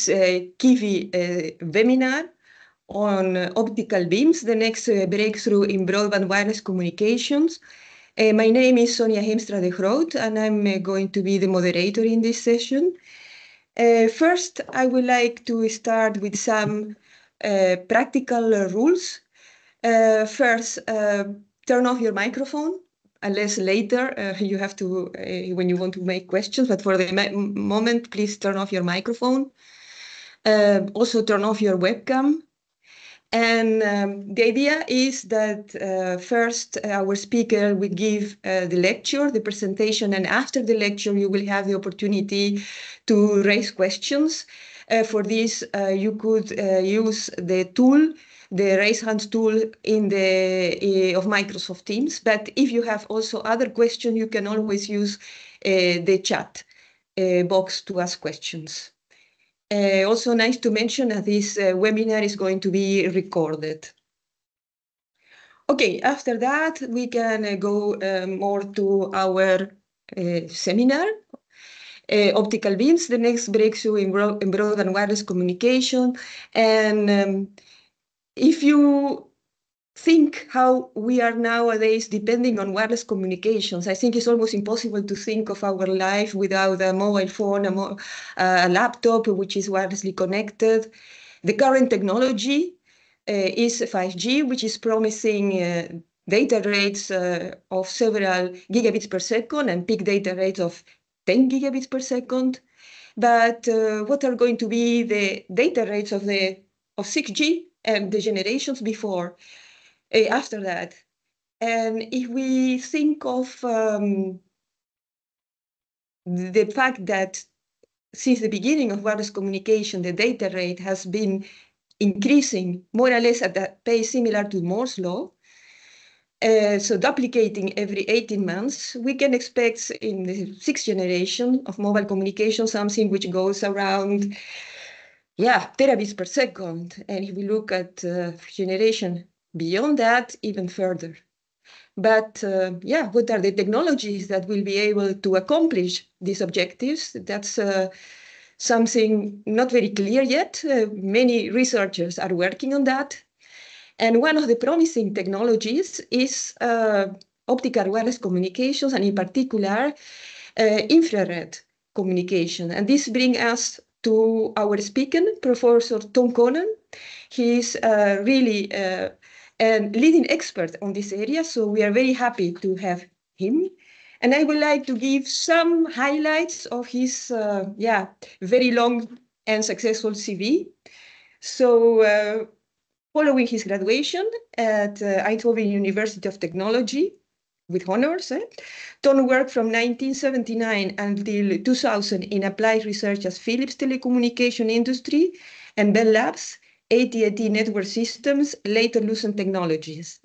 this KIVI webinar on optical beams, the next breakthrough in broadband wireless communications. My name is Sonia Heemstra de Groot, and I'm going to be the moderator in this session. First, I would like to start with some practical rules. First, turn off your microphone, unless later you have to, when you want to make questions, but for the moment, please turn off your microphone. Also turn off your webcam. And the idea is that first our speaker will give the lecture, the presentation, and after the lecture you will have the opportunity to raise questions. For this, you could use the tool, the raise hand tool in the of Microsoft Teams. But if you have also other questions, you can always use the chat box to ask questions. Also nice to mention that this webinar is going to be recorded. Okay, after that, we can go more to our seminar, Optical Beams, the next breakthrough in broadband wireless communication. And if you think how we are nowadays depending on wireless communications, I think it's almost impossible to think of our life without a mobile phone, a laptop which is wirelessly connected. The current technology is 5G, which is promising data rates of several gigabits per second and peak data rates of 10 gigabits per second. But what are going to be the data rates of 6G and the generations before? After that. And if we think of the fact that since the beginning of wireless communication, the data rate has been increasing more or less at a pace similar to Moore's law, so duplicating every 18 months, we can expect in the 6th generation of mobile communication something which goes around, terabits per second. And if we look at generation beyond that, even further. But what are the technologies that will be able to accomplish these objectives? That's something not very clear yet. Many researchers are working on that. And one of the promising technologies is optical wireless communications, and in particular, infrared communication. And this brings us to our speaker, Professor Tom Conan. He is really a leading expert on this area, so we are very happy to have him. And I would like to give some highlights of his very long and successful CV. So following his graduation at Eindhoven University of Technology with honors, Tom worked from 1979 until 2000 in applied research at Philips Telecommunication Industry and Bell Labs, AT&T Network Systems, later Lucent Technologies.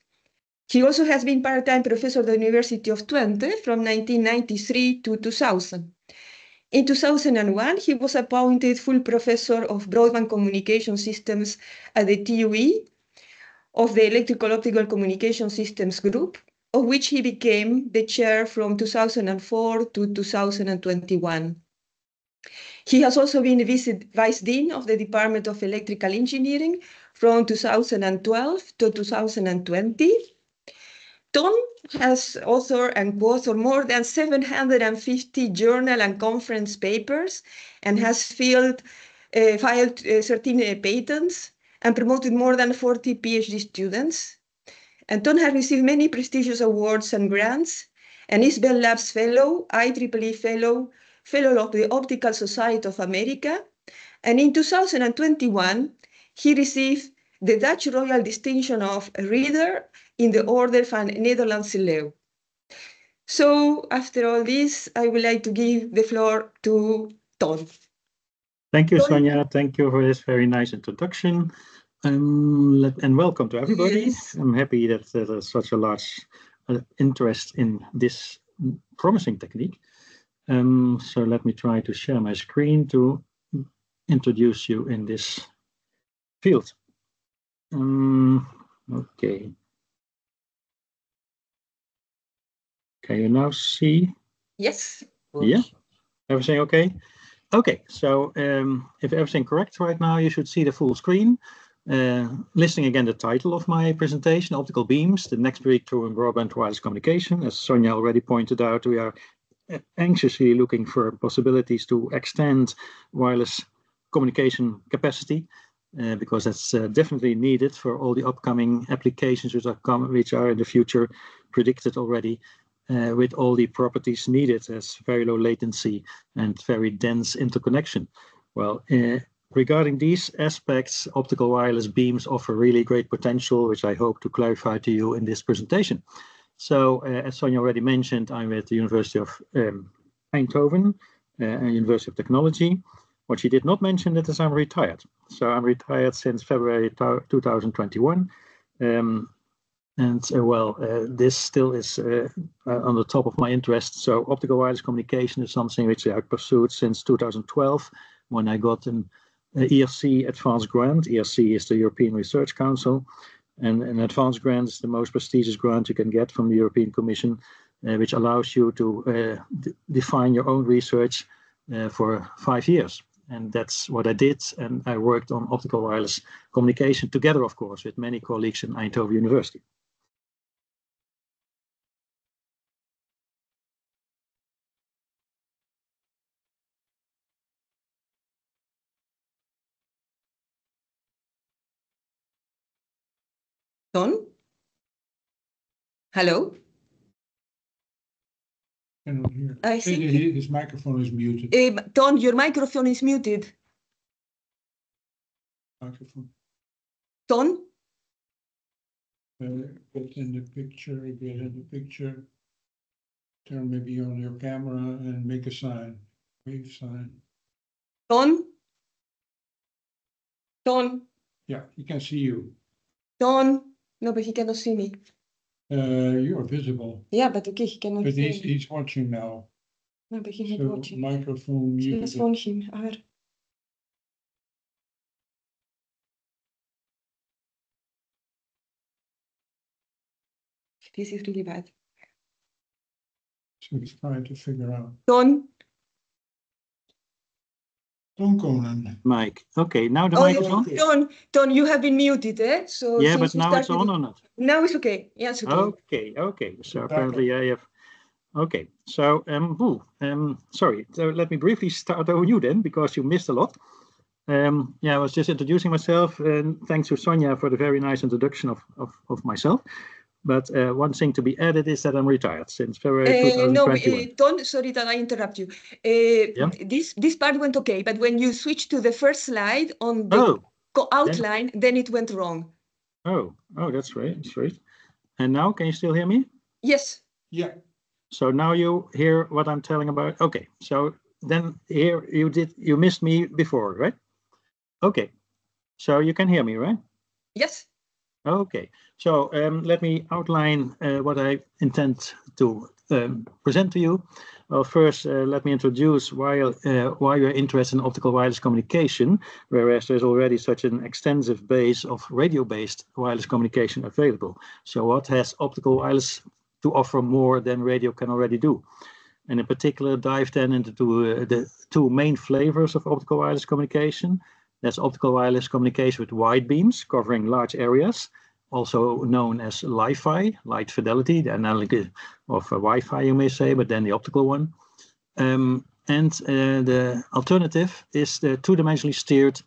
He also has been part-time professor at the University of Twente from 1993 to 2000. In 2001, he was appointed full professor of broadband communication systems at the TUE of the Electrical Optical Communication Systems Group, of which he became the chair from 2004 to 2021. He has also been Vice Dean of the Department of Electrical Engineering from 2012 to 2020. Tom has authored and co-authored more than 750 journal and conference papers and has filed 13 patents and promoted more than 40 PhD students. And Tom has received many prestigious awards and grants and is Bell Labs Fellow, IEEE Fellow, Fellow of the Optical Society of America, and in 2021, he received the Dutch Royal Distinction of Reader in the Order van Nederlandse Leeuw. So after all this, I would like to give the floor to Tom. Thank you, Sonia. Thank you for this very nice introduction. And welcome to everybody. Yes. I'm happy that there's such a large interest in this promising technique. So let me try to share my screen to introduce you in this field. Okay. Can you now see? Yes. Yeah. Everything okay? Okay, so if everything correct right now, you should see the full screen. Listing again the title of my presentation, Optical Beams, the next breakthrough in broadband wireless communication. As Sonja already pointed out, we are anxiously looking for possibilities to extend wireless communication capacity, because that's definitely needed for all the upcoming applications which are in the future predicted already, with all the properties needed as very low latency and very dense interconnection. Well, regarding these aspects, optical wireless beams offer really great potential, which I hope to clarify to you in this presentation. So, as Sonja already mentioned, I'm at the University of Eindhoven, University of Technology. What she did not mention is I'm retired. So I'm retired since February 2021. This still is on the top of my interest. So optical wireless communication is something which I pursued since 2012, when I got an ERC advanced grant. ERC is the European Research Council, and an advanced grant is the most prestigious grant you can get from the European Commission, which allows you to define your own research for 5 years. And that's what I did. And I worked on optical wireless communication together, of course, with many colleagues in Eindhoven University. Ton? Hello? Cannot hear. I think His microphone is muted. Ton, your microphone is muted. Microphone. Ton? Get in the picture, get in the picture. Turn maybe on your camera and make a sign, wave sign. Ton? Ton? Yeah, he can see you. Ton? No, but he cannot see me. You are visible. Yeah, but okay, he cannot But see me. he's watching now. No, but he's not So watching. microphone muted. Let's phone him. This is really bad. So he's trying to figure out. Ton? Tom Conan. Mic. Okay, now the mic is on. Ton, you have been muted, eh? So yeah, but now it's on or not? Now it's okay. Yeah, it's okay. Okay. So apparently I have. Okay. So sorry. So let me briefly start over you then, because you missed a lot. I was just introducing myself, and thanks to Sonja for the very nice introduction of myself. But one thing to be added is that I'm retired since February 2021. Ton, sorry that I interrupt you. This part went okay, but when you switch to the first slide on the outline, then it went wrong. Oh, that's right. That's right. And now, can you still hear me? Yes. Yeah. So now you hear what I'm telling about. Okay. So then here you missed me before, right? Okay. So you can hear me, right? Yes. Okay, so let me outline what I intend to present to you. Well, first, let me introduce why we're interested in optical wireless communication, whereas there's already such an extensive base of radio-based wireless communication available. So what has optical wireless to offer more than radio can already do? And in particular, dive then into the two main flavors of optical wireless communication. That's optical wireless communication with wide beams covering large areas, also known as Li-Fi, light fidelity, the analog of Wi-Fi, you may say, but then the optical one. The alternative is the two-dimensionally steered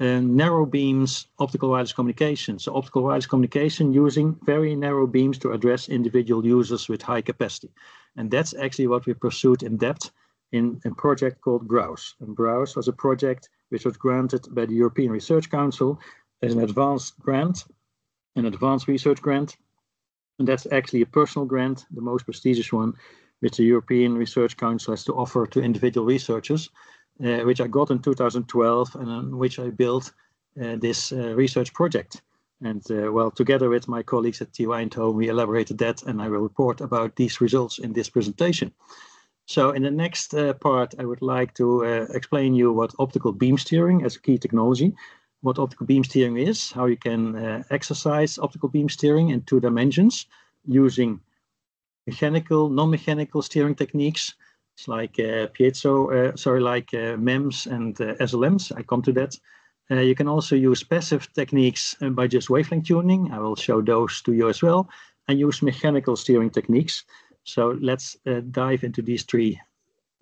narrow beams optical wireless communication. So optical wireless communication using very narrow beams to address individual users with high capacity. And that's actually what we pursued in depth in a project called Browse. And Browse was a project which was granted by the European Research Council as an advanced grant, an advanced research grant. And that's actually a personal grant, the most prestigious one, which the European Research Council has to offer to individual researchers, which I got in 2012 and on which I built this research project. And together with my colleagues at TU Eindhoven, we elaborated that, and I will report about these results in this presentation. So in the next part, I would like to explain you what optical beam steering as a key technology, what optical beam steering is, how you can exercise optical beam steering in 2 dimensions using mechanical, non-mechanical steering techniques, It's like MEMS and SLMs. I come to that. You can also use passive techniques by just wavelength tuning. I will show those to you as well, and use mechanical steering techniques. So let's dive into these three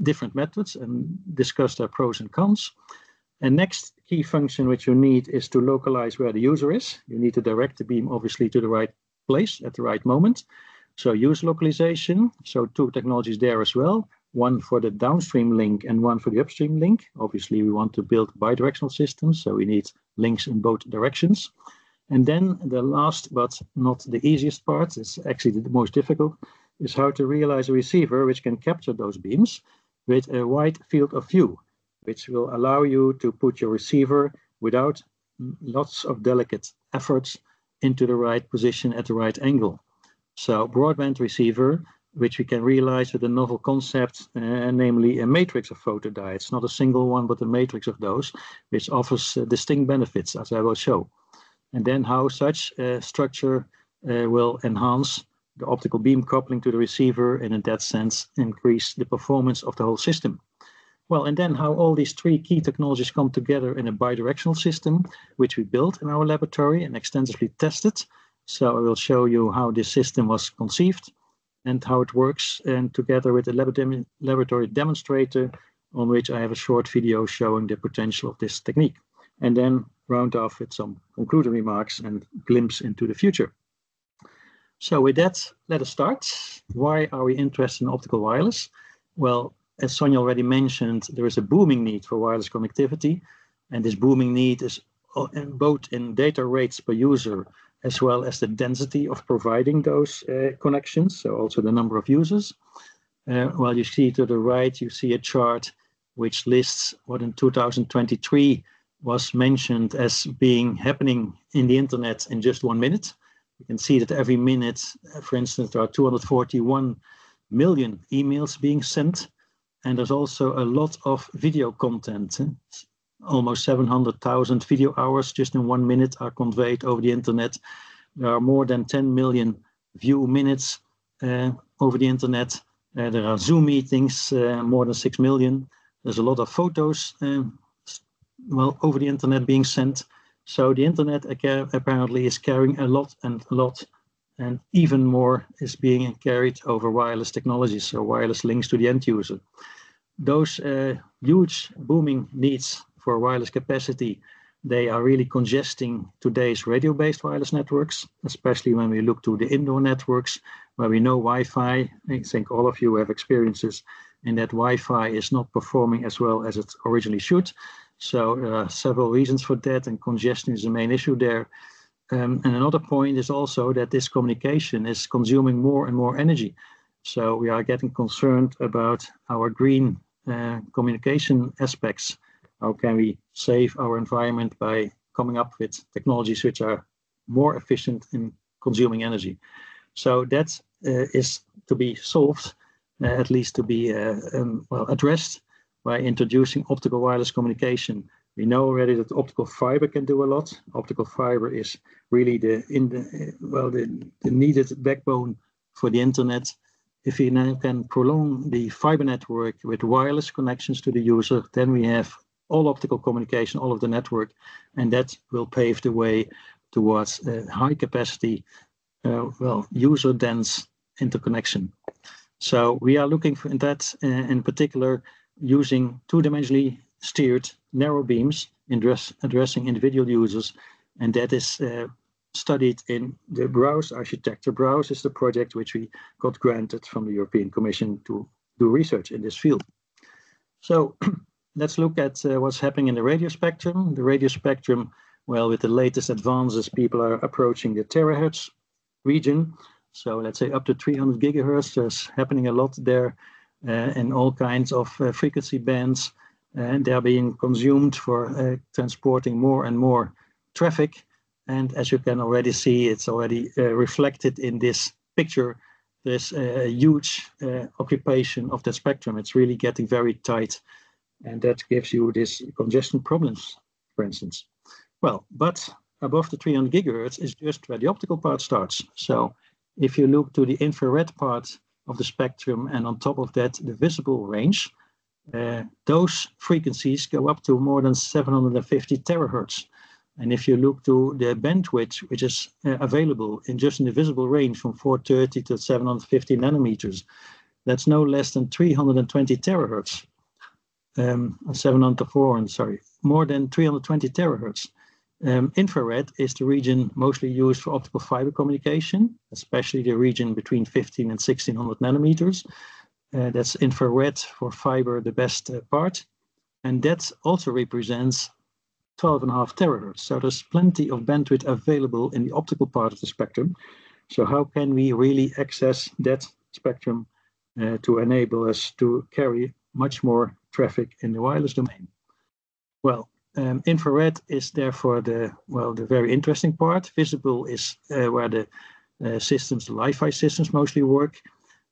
different methods and discuss their pros and cons. And next key function which you need is to localize where the user is. You need to direct the beam obviously to the right place at the right moment. So use localization. So two technologies there as well. One for the downstream link and one for the upstream link. Obviously we want to build bidirectional systems, so we need links in both directions. And then the last but not the easiest part, it's actually the most difficult, is how to realize a receiver which can capture those beams with a wide field of view, which will allow you to put your receiver without lots of delicate efforts into the right position at the right angle. So broadband receiver, which we can realize with a novel concept, namely a matrix of photodiodes, not a single one, but a matrix of those, which offers distinct benefits, as I will show. And then how such structure will enhance the optical beam coupling to the receiver, and in that sense, increase the performance of the whole system. Well, and then how all these three key technologies come together in a bidirectional system, which we built in our laboratory and extensively tested. So I will show you how this system was conceived and how it works, and together with a laboratory demonstrator on which I have a short video showing the potential of this technique. And then round off with some concluding remarks and glimpse into the future. So with that, let us start. Why are we interested in optical wireless? Well, as Sonja already mentioned, there is a booming need for wireless connectivity, and this booming need is both in data rates per user as well as the density of providing those connections, so also the number of users. Well, you see to the right, you see a chart which lists what in 2023 was mentioned as being happening in the internet in just 1 minute. You can see that every minute, for instance, there are 241 million emails being sent. And there's also a lot of video content. Almost 700,000 video hours just in 1 minute are conveyed over the internet. There are more than 10 million view minutes over the internet. There are Zoom meetings, more than 6 million. There's a lot of photos over the internet being sent. So the internet apparently is carrying a lot, and even more is being carried over wireless technologies, so wireless links to the end user. Those huge booming needs for wireless capacity, they are really congesting today's radio-based wireless networks, especially when we look to the indoor networks, where we know Wi-Fi. I think all of you have experiences in that Wi-Fi is not performing as well as it originally should. So there are several reasons for that, and congestion is the main issue there. And another point is also that this communication is consuming more and more energy. So we are getting concerned about our green communication aspects. How can we save our environment by coming up with technologies which are more efficient in consuming energy? So that is to be solved, at least to be addressed by introducing optical wireless communication. We know already that optical fiber can do a lot. Optical fiber is really the needed backbone for the internet. If we now can prolong the fiber network with wireless connections to the user, then we have all optical communication, all of the network, and that will pave the way towards high capacity, user dense interconnection. So we are looking for that in particular, using two-dimensionally steered narrow beams addressing individual users, and that is studied in the BROWSE architecture. BROWSE is the project which we got granted from the European Commission to do research in this field. So let's look at what's happening in the radio spectrum. The radio spectrum, well, with the latest advances, people are approaching the terahertz region. So let's say up to 300 gigahertz, there's happening a lot there, and all kinds of frequency bands, and they're being consumed for transporting more and more traffic. And as you can already see, it's already reflected in this picture. There's a huge occupation of the spectrum. It's really getting very tight, and that gives you this congestion problems, for instance. Well, but above the 300 gigahertz is just where the optical part starts. So if you look to the infrared part of the spectrum, and on top of that, the visible range. Those frequencies go up to more than 750 terahertz. And if you look to the bandwidth, which is available in just in the visible range from 430 to 750 nanometers, that's no less than 320 terahertz. 704, sorry, more than 320 terahertz. Infrared is the region mostly used for optical fiber communication, especially the region between 15 and 1600 nanometers. That's infrared for fiber, the best part. And that also represents 12.5 terahertz. So there's plenty of bandwidth available in the optical part of the spectrum. So how can we really access that spectrum to enable us to carry much more traffic in the wireless domain? Well, infrared is therefore the very interesting part. Visible is where the systems, the Wi-Fi systems mostly work.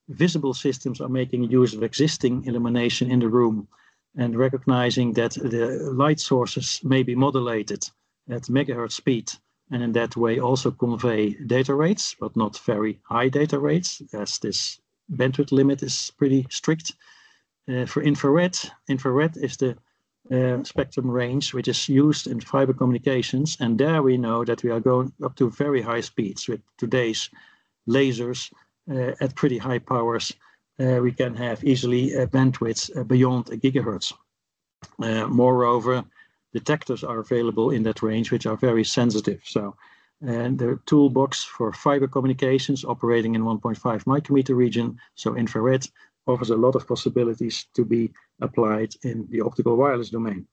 Visible systems are making use of existing illumination in the room and recognizing that the light sources may be modulated at megahertz speed, and in that way also convey data rates, but not very high data rates, as this bandwidth limit is pretty strict. For infrared, infrared is the spectrum range which is used in fiber communications, and there we know that we are going up to very high speeds with today's lasers at pretty high powers. We can have easily bandwidths beyond a gigahertz. Moreover, detectors are available in that range which are very sensitive. So the toolbox for fiber communications operating in 1.5 micrometer region, so infrared, offers a lot of possibilities to be applied in the optical wireless domain.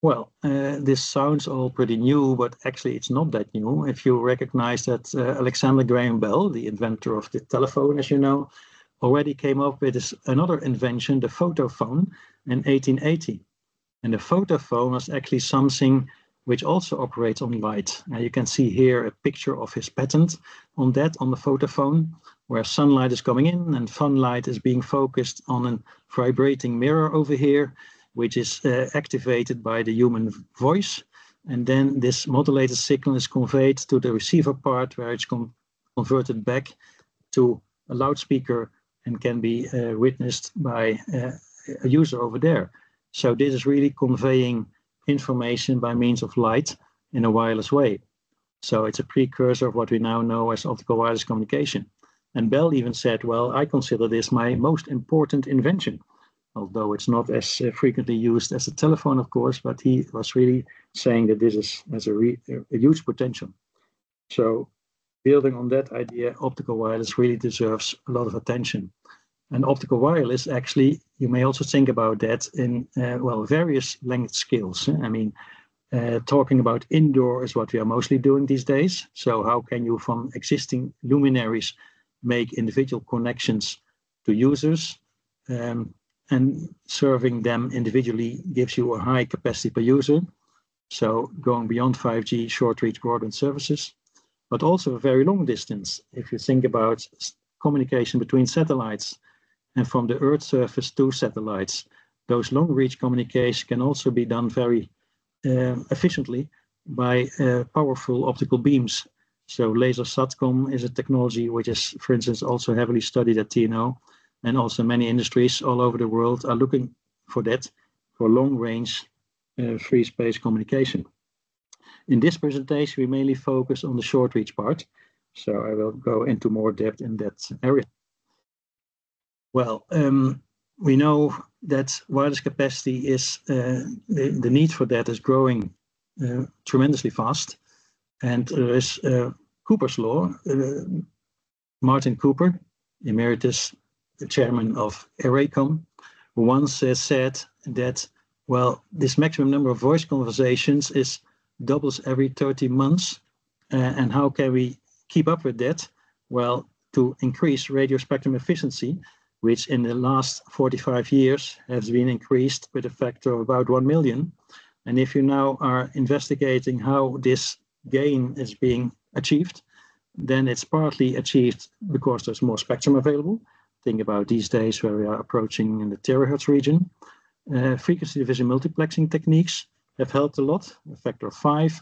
Well, this sounds all pretty new, but actually it's not that new. If you recognize that Alexander Graham Bell, the inventor of the telephone, as you know, already came up with another invention, the photophone, in 1880. And the photophone was actually something which also operates on light. Now you can see here a picture of his patent on that, on the photophone, where sunlight is coming in and sunlight is being focused on a vibrating mirror over here, which is activated by the human voice. And then this modulated signal is conveyed to the receiver part, where it's converted back to a loudspeaker and can be witnessed by a user over there. So this is really conveying information by means of light in a wireless way. So it's a precursor of what we now know as optical wireless communication. And Bell even said, well, I consider this my most important invention, although it's not as frequently used as the telephone, of course, but he was really saying that this has a huge potential. So building on that idea, optical wireless really deserves a lot of attention. And optical wireless, actually, you may also think about that in, various length scales. I mean, talking about indoor is what we are mostly doing these days. So how can you, from existing luminaries, make individual connections to users? And serving them individually gives you a high capacity per user. So going beyond 5G short reach broadband services, but also a very long distance. If you think about communication between satellites and from the Earth surface to satellites, those long reach communication can also be done very efficiently by powerful optical beams. So laser SATCOM is a technology which is, for instance, also heavily studied at TNO. And also many industries all over the world are looking for that, for long-range free space communication. In this presentation, we mainly focus on the short-reach part, so I will go into more depth in that area. Well, we know that wireless capacity is, the need for that is growing tremendously fast. And there is Cooper's law, Martin Cooper, emeritus the chairman of ARRAYCOM, who once said that, well, this maximum number of voice conversations doubles every 30 months. And how can we keep up with that? Well, to increase radio spectrum efficiency, which in the last 45 years has been increased with a factor of about 1 million. And if you now are investigating how this gain is being achieved, then it's partly achieved because there's more spectrum available. Think about these days where we are approaching in the terahertz region. Frequency division multiplexing techniques have helped a lot, a factor of 5.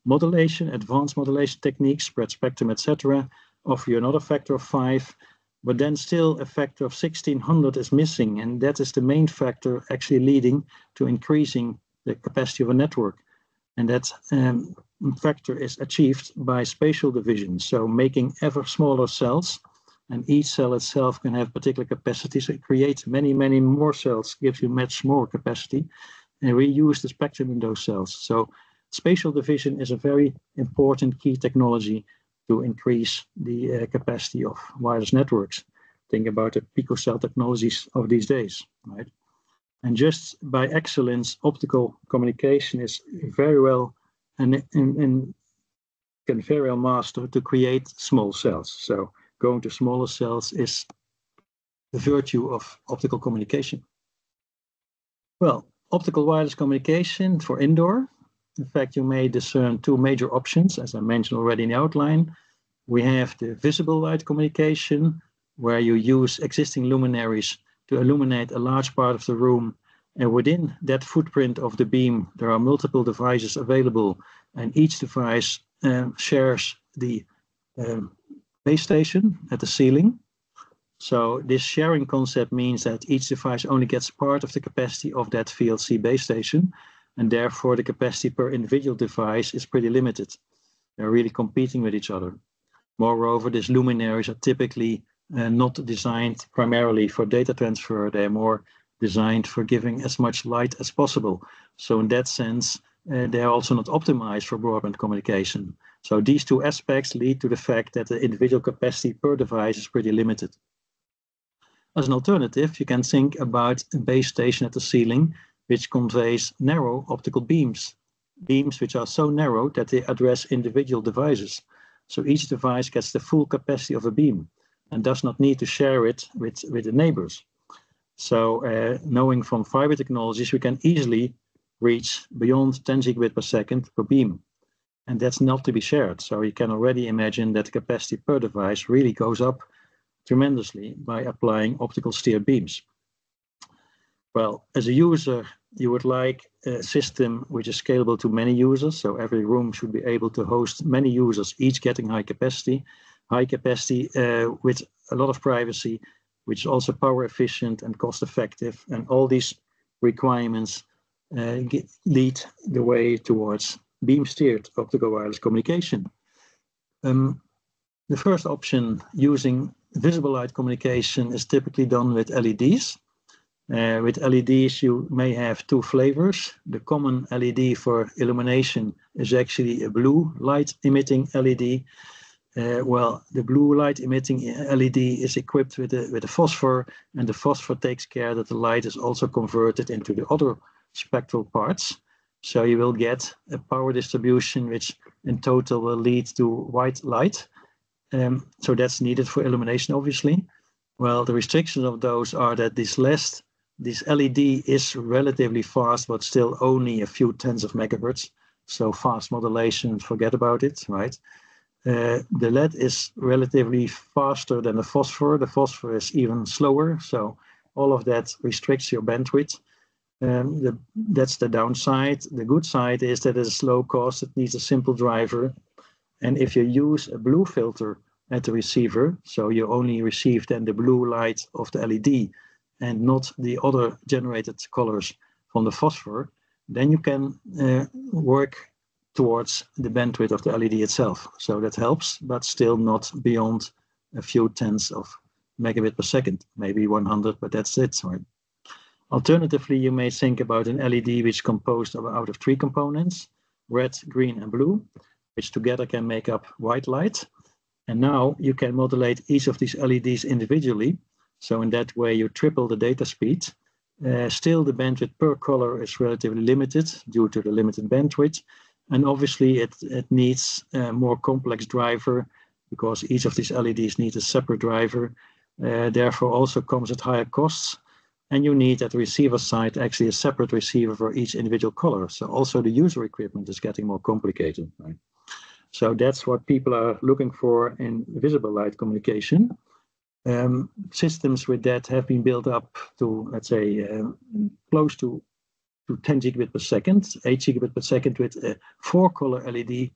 Modulation, advanced modulation techniques, spread spectrum, etc., offer you another factor of 5, but then still a factor of 1600 is missing, and that is the main factor actually leading to increasing the capacity of a network. And that factor is achieved by spatial division, so making ever smaller cells, and each cell itself can have particular capacity, so it creates many, many more cells, gives you much more capacity, and reuse the spectrum in those cells. So spatial division is a very important key technology to increase the capacity of wireless networks. Think about the picocell technologies of these days, right? And just by excellence, optical communication is very well and can very well master to create small cells. So going to smaller cells is the virtue of optical communication. Well, optical wireless communication for indoor. In fact, you may discern two major options, as I mentioned already in the outline. We have the visible light communication, where you use existing luminaries to illuminate a large part of the room. And within that footprint of the beam, there are multiple devices available, and each device shares the base station at the ceiling. So this sharing concept means that each device only gets part of the capacity of that VLC base station, and therefore the capacity per individual device is pretty limited. They're really competing with each other. Moreover, these luminaries are typically not designed primarily for data transfer. They're more designed for giving as much light as possible. So in that sense, they're also not optimized for broadband communication. So these two aspects lead to the fact that the individual capacity per device is pretty limited. As an alternative, you can think about a base station at the ceiling, which conveys narrow optical beams which are so narrow that they address individual devices. So each device gets the full capacity of a beam and does not need to share it with the neighbors. So knowing from fiber technologies, we can easily reach beyond 10 gigabit per second per beam. And that's not to be shared. So you can already imagine that the capacity per device really goes up tremendously by applying optical steered beams. Well, as a user, you would like a system which is scalable to many users. So every room should be able to host many users, each getting high capacity with a lot of privacy, which is also power efficient and cost effective. And all these requirements lead the way towards beam steered optical wireless communication. The first option, using visible light communication, is typically done with LEDs. With LEDs, you may have two flavors. The common LED for illumination is actually a blue light emitting LED. Well, the blue light emitting LED is equipped with a phosphor, and the phosphor takes care that the light is also converted into the other spectral parts. So you will get a power distribution which in total will lead to white light. So that's needed for illumination, obviously. Well, the restrictions of those are that this LED is relatively fast, but still only a few tens of megahertz. So fast modulation, forget about it, right? The LED is relatively faster than the phosphor. The phosphor is even slower. So all of that restricts your bandwidth. That's the downside. The good side is that it's low cost. It needs a simple driver. And if you use a blue filter at the receiver, so you only receive then the blue light of the LED and not the other generated colors from the phosphor, then you can work towards the bandwidth of the LED itself. So that helps, but still not beyond a few tenths of megabit per second, maybe 100, but that's it. Right? Alternatively, you may think about an LED which is composed out of three components, red, green, and blue, which together can make up white light. And now you can modulate each of these LEDs individually. So in that way, you triple the data speed. Still, the bandwidth per color is relatively limited due to the limited bandwidth. And obviously, it needs a more complex driver because each of these LEDs needs a separate driver. Therefore, also comes at higher costs. And you need at the receiver side actually a separate receiver for each individual color. So also the user equipment is getting more complicated. Right? So that's what people are looking for in visible light communication. Systems with that have been built up to, let's say, close to 10 gigabit per second. 8 gigabit per second with a 4-color LED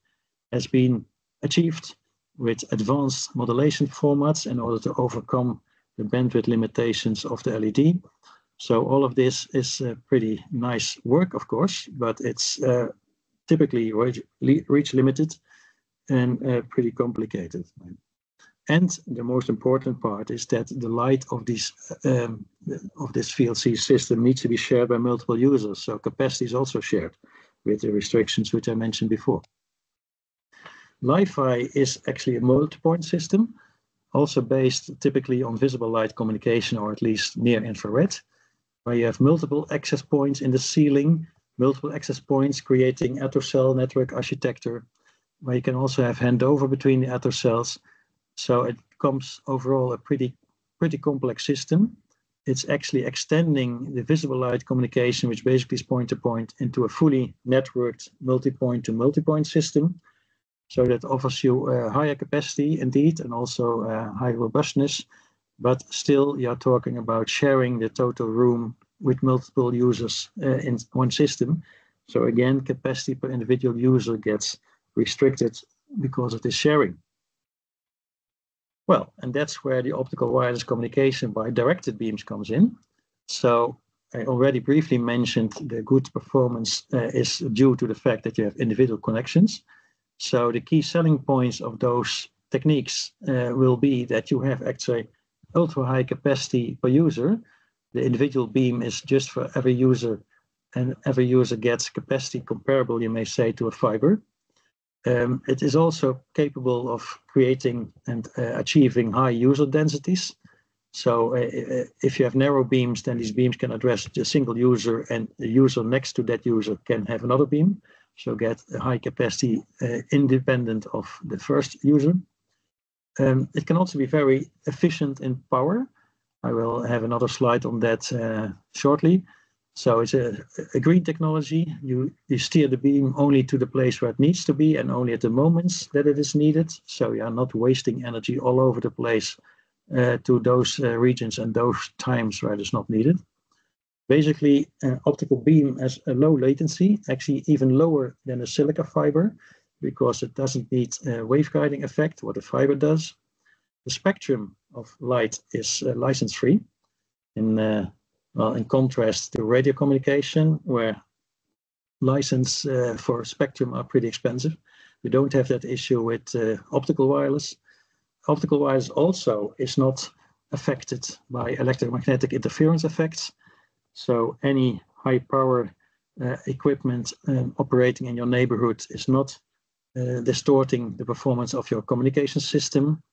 has been achieved. with advanced modulation formats in order to overcome the bandwidth limitations of the LED. So all of this is pretty nice work, of course, but it's typically reach limited and pretty complicated. And the most important part is that the light of this VLC system needs to be shared by multiple users. So capacity is also shared with the restrictions which I mentioned before. Li-Fi is actually a multi-point system, also based typically on visible light communication, or at least near infrared, where you have multiple access points in the ceiling, multiple access points creating ather-cell network architecture, where you can also have handover between the ather cells. So it becomes overall a pretty complex system. It's actually extending the visible light communication, which basically is point-to-point, into a fully networked multi-point to multi-point system. So that offers you higher capacity indeed, and also high robustness, but still you're talking about sharing the total room with multiple users in one system. So again, capacity per individual user gets restricted because of this sharing. Well, and that's where the optical wireless communication by directed beams comes in. So I already briefly mentioned the good performance is due to the fact that you have individual connections. So the key selling points of those techniques will be that you have actually ultra high capacity per user. The individual beam is just for every user, and every user gets capacity comparable, you may say, to a fiber. It is also capable of creating and achieving high user densities. So if you have narrow beams, then these beams can address a single user, and the user next to that user can have another beam. So get a high capacity independent of the first user. It can also be very efficient in power. I will have another slide on that shortly. So it's a green technology. You steer the beam only to the place where it needs to be, and only at the moments that it is needed. So you are not wasting energy all over the place to those regions and those times where it is not needed. Basically, an optical beam has a low latency, actually even lower than a silica fiber, because it doesn't need a waveguiding effect, what a fiber does. The spectrum of light is license-free, in contrast to radio communication, where license for spectrum are pretty expensive. We don't have that issue with optical wireless. Optical wireless also is not affected by electromagnetic interference effects. So any high power equipment operating in your neighborhood is not distorting the performance of your communication system.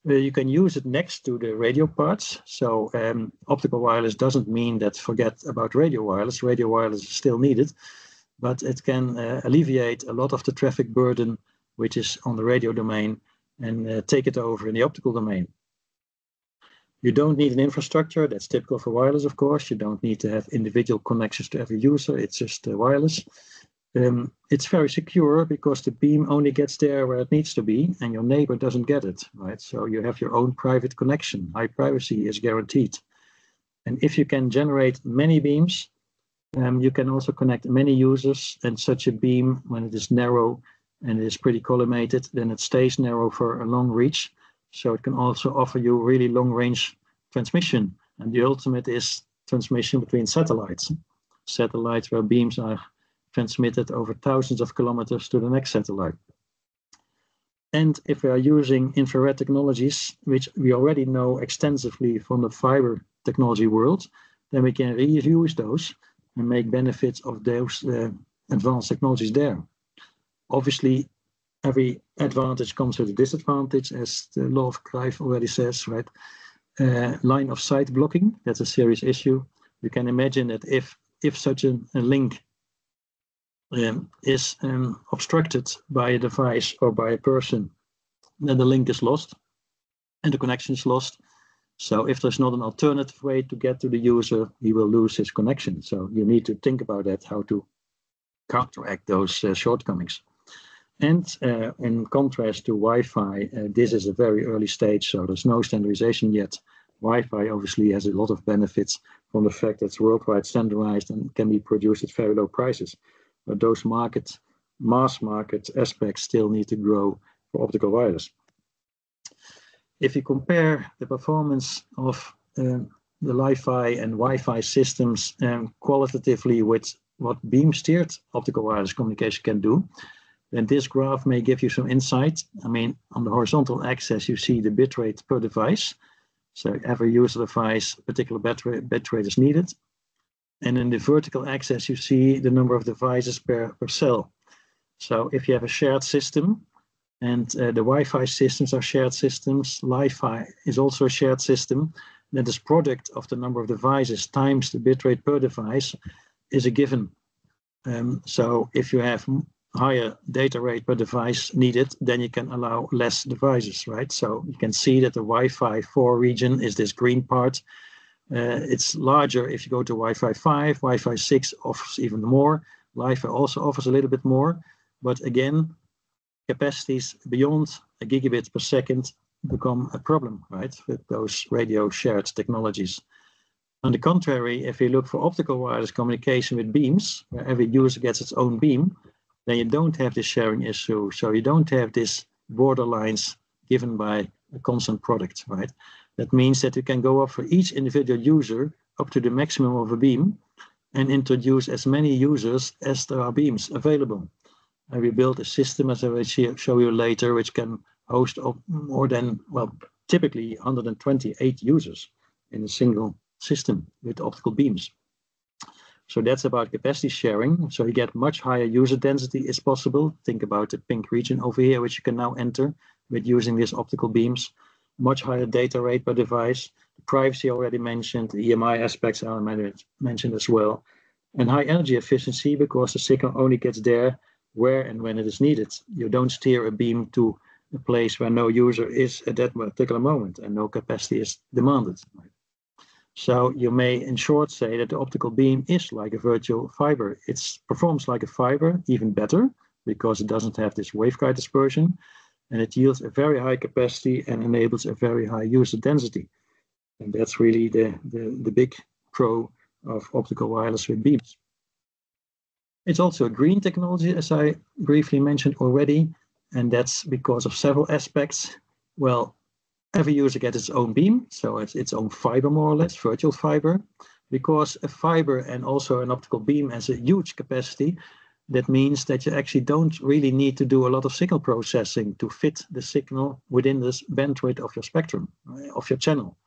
You can use it next to the radio parts. So optical wireless doesn't mean that forget about radio wireless. Radio wireless is still needed, but it can alleviate a lot of the traffic burden which is on the radio domain and take it over in the optical domain. You don't need an infrastructure. That's typical for wireless, of course. You don't need to have individual connections to every user. It's just wireless. It's very secure because the beam only gets there where it needs to be, and your neighbor doesn't get it, right? So you have your own private connection. High privacy is guaranteed. And if you can generate many beams, you can also connect many users, and such a beam, when it is narrow and it is pretty collimated, then it stays narrow for a long reach. So it can also offer you really long range transmission. And the ultimate is transmission between satellites. Satellites where beams are transmitted over thousands of kilometers to the next satellite. And if we are using infrared technologies, which we already know extensively from the fiber technology world, then we can reuse those and make benefits of those advanced technologies there. Obviously, every advantage comes with a disadvantage, as the law of KIVI already says, right? Line of sight blocking, that's a serious issue. You can imagine that if such a link is obstructed by a device or by a person, then the link is lost and the connection is lost. So if there's not an alternative way to get to the user, he will lose his connection. So you need to think about that, how to counteract those shortcomings. And in contrast to Wi-Fi, this is a very early stage, so there's no standardization yet. Wi-Fi obviously has a lot of benefits from the fact that it's worldwide standardized and can be produced at very low prices. But those mass market aspects still need to grow for optical wireless. If you compare the performance of the Li-Fi and Wi-Fi systems qualitatively with what beam-steered optical wireless communication can do, then this graph may give you some insight. I mean, on the horizontal axis, you see the bitrate per device. So every user device, particular bitrate is needed. And in the vertical axis, you see the number of devices per cell. So if you have a shared system, and the Wi-Fi systems are shared systems, Li-Fi is also a shared system, then this product of the number of devices times the bitrate per device is a given. So if you have higher data rate per device needed, then you can allow less devices, right? So you can see that the Wi-Fi 4 region is this green part. It's larger if you go to Wi-Fi 5, Wi-Fi 6 offers even more. Li-Fi also offers a little bit more, but again, capacities beyond a gigabit per second become a problem, right, with those radio shared technologies. On the contrary, if you look for optical wireless communication with beams, where every user gets its own beam, then you don't have this sharing issue. So you don't have this borderlines given by a constant product, right? That means that you can go up for each individual user up to the maximum of a beam and introduce as many users as there are beams available. And we built a system, as I will show you later, which can host more than, well, typically 128 users in a single system with optical beams. So that's about capacity sharing. So you get much higher user density is possible. Think about the pink region over here, which you can now enter with using these optical beams. Much higher data rate per device. The privacy already mentioned, the EMI aspects are mentioned as well. And high energy efficiency, because the signal only gets there where and when it is needed. You don't steer a beam to a place where no user is at that particular moment and no capacity is demanded. So you may, in short, say that the optical beam is like a virtual fiber. It performs like a fiber, even better, because it doesn't have this waveguide dispersion, and it yields a very high capacity and enables a very high user density. And that's really the big pro of optical wireless with beams. It's also a green technology, as I briefly mentioned already, and that's because of several aspects. Well, every user gets its own beam, so it's its own fiber, more or less, virtual fiber. Because a fiber and also an optical beam has a huge capacity, that means that you actually don't really need to do a lot of signal processing to fit the signal within this bandwidth of your spectrum, of your channel.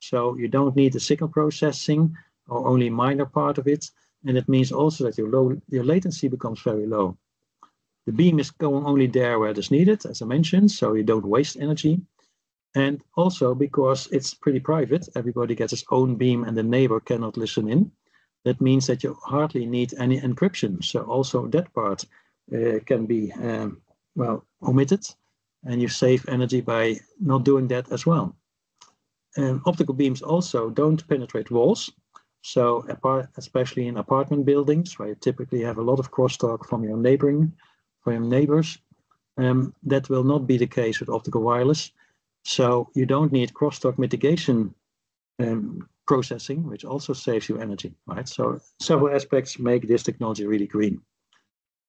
So you don't need the signal processing or only a minor part of it. And it means also that your latency becomes very low. The beam is going only there where it is needed, as I mentioned, so you don't waste energy. And also because it's pretty private, everybody gets his own beam and the neighbor cannot listen in. That means that you hardly need any encryption. So also that part can be, omitted. And you save energy by not doing that as well. Optical beams also don't penetrate walls. So especially in apartment buildings, where you typically have a lot of crosstalk from your neighbors, that will not be the case with optical wireless. So you don't need crosstalk mitigation processing, which also saves you energy, right? So several aspects make this technology really green.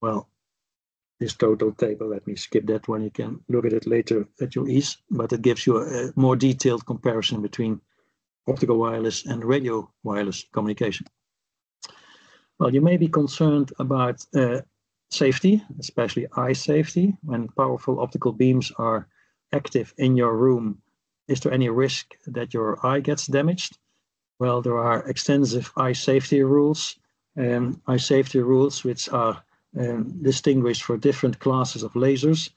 Well, this total table, let me skip that one. You can look at it later at your ease, but it gives you a more detailed comparison between optical wireless and radio wireless communication. Well, you may be concerned about safety, especially eye safety. When powerful optical beams are active in your room, is there any risk that your eye gets damaged? Well, there are extensive eye safety rules which are distinguished for different classes of lasers.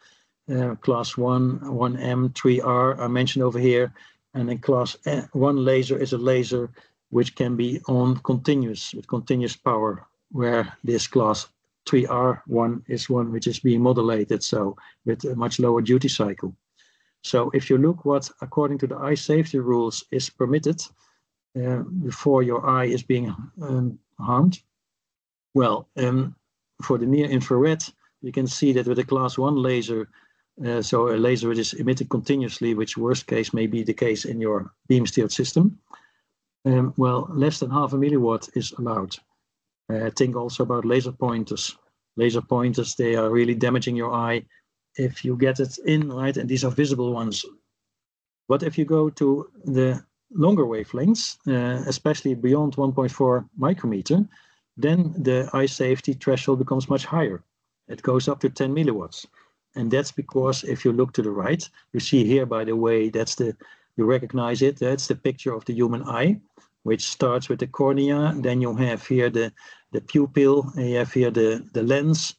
Class 1, 1M, 3R are mentioned over here. And then class 1 laser is a laser which can be on continuous, with continuous power, where this class 3R1 is one which is being modulated, so with a much lower duty cycle. So if you look what, according to the eye safety rules, is permitted before your eye is being harmed, well, for the near infrared, you can see that with a class 1 laser, so a laser which is emitted continuously, which worst case may be the case in your beam steered system. Well, less than 0.5 milliwatt is allowed. Think also about laser pointers. Laser pointers, they are really damaging your eye if you get it in, right? And these are visible ones. But if you go to the longer wavelengths, especially beyond 1.4 micrometer, then the eye safety threshold becomes much higher. It goes up to 10 milliwatts. And that's because if you look to the right, you see here, by the way, you recognize it, that's the picture of the human eye, which starts with the cornea. Then you have here the pupil, and you have here the lens,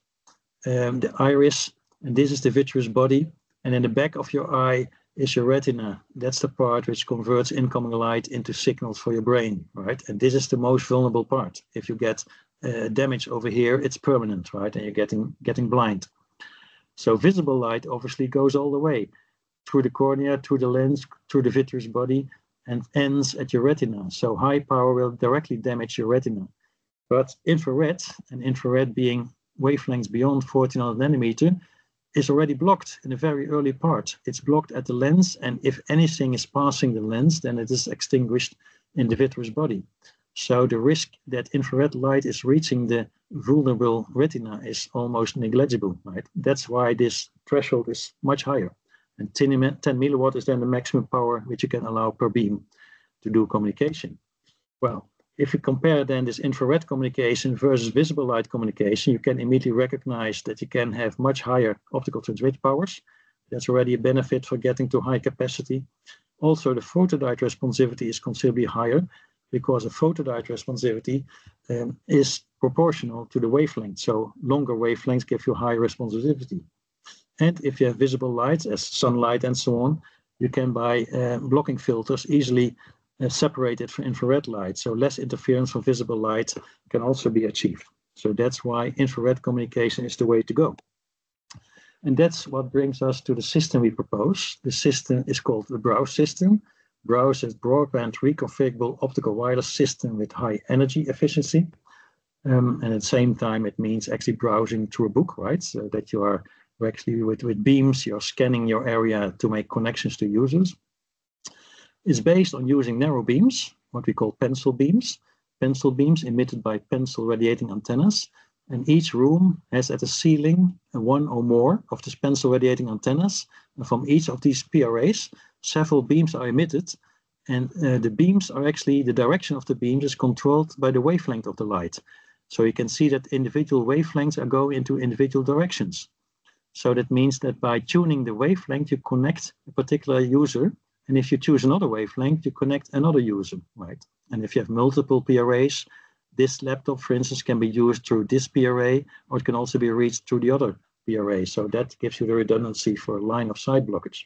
the iris, and this is the vitreous body. And in the back of your eye is your retina. That's the part which converts incoming light into signals for your brain, right? And this is the most vulnerable part. If you get damage over here, it's permanent, right? And you're getting blind. So visible light obviously goes all the way through the cornea, through the lens, through the vitreous body, and ends at your retina. So high power will directly damage your retina. But infrared, and infrared being wavelengths beyond 1400 nanometer, is already blocked in a very early part. It's blocked at the lens, and if anything is passing the lens, then it is extinguished in the vitreous body. So the risk that infrared light is reaching the vulnerable retina is almost negligible, right? That's why this threshold is much higher. And 10 milliwatt is then the maximum power which you can allow per beam to do communication. Well, if you compare then this infrared communication versus visible light communication, you can immediately recognize that you can have much higher optical transmit powers. That's already a benefit for getting to high capacity. Also, the photodiode responsivity is considerably higher because the photodiode responsivity is proportional to the wavelength. So longer wavelengths give you high responsivity. And if you have visible light, as sunlight and so on, you can, by blocking filters, easily separate it from infrared light. So less interference from visible light can also be achieved. So that's why infrared communication is the way to go. And that's what brings us to the system we propose. The system is called the Browse system. Browse is broadband reconfigurable optical wireless system with high energy efficiency. And at the same time, it means actually browsing through a book, right? So that you are actually with beams, you're scanning your area to make connections to users. It's based on using narrow beams, what we call pencil beams emitted by pencil radiating antennas. And each room has at the ceiling one or more of these pencil radiating antennas. And from each of these PRAs, several beams are emitted. And the beams are actually, the direction of the beams is controlled by the wavelength of the light. So you can see that individual wavelengths are going into individual directions. So that means that by tuning the wavelength, you connect a particular user. And if you choose another wavelength, you connect another user, right? And if you have multiple PRAs, this laptop, for instance, can be used through this PRA, or it can also be reached through the other PRA. So that gives you the redundancy for line of sight blockage.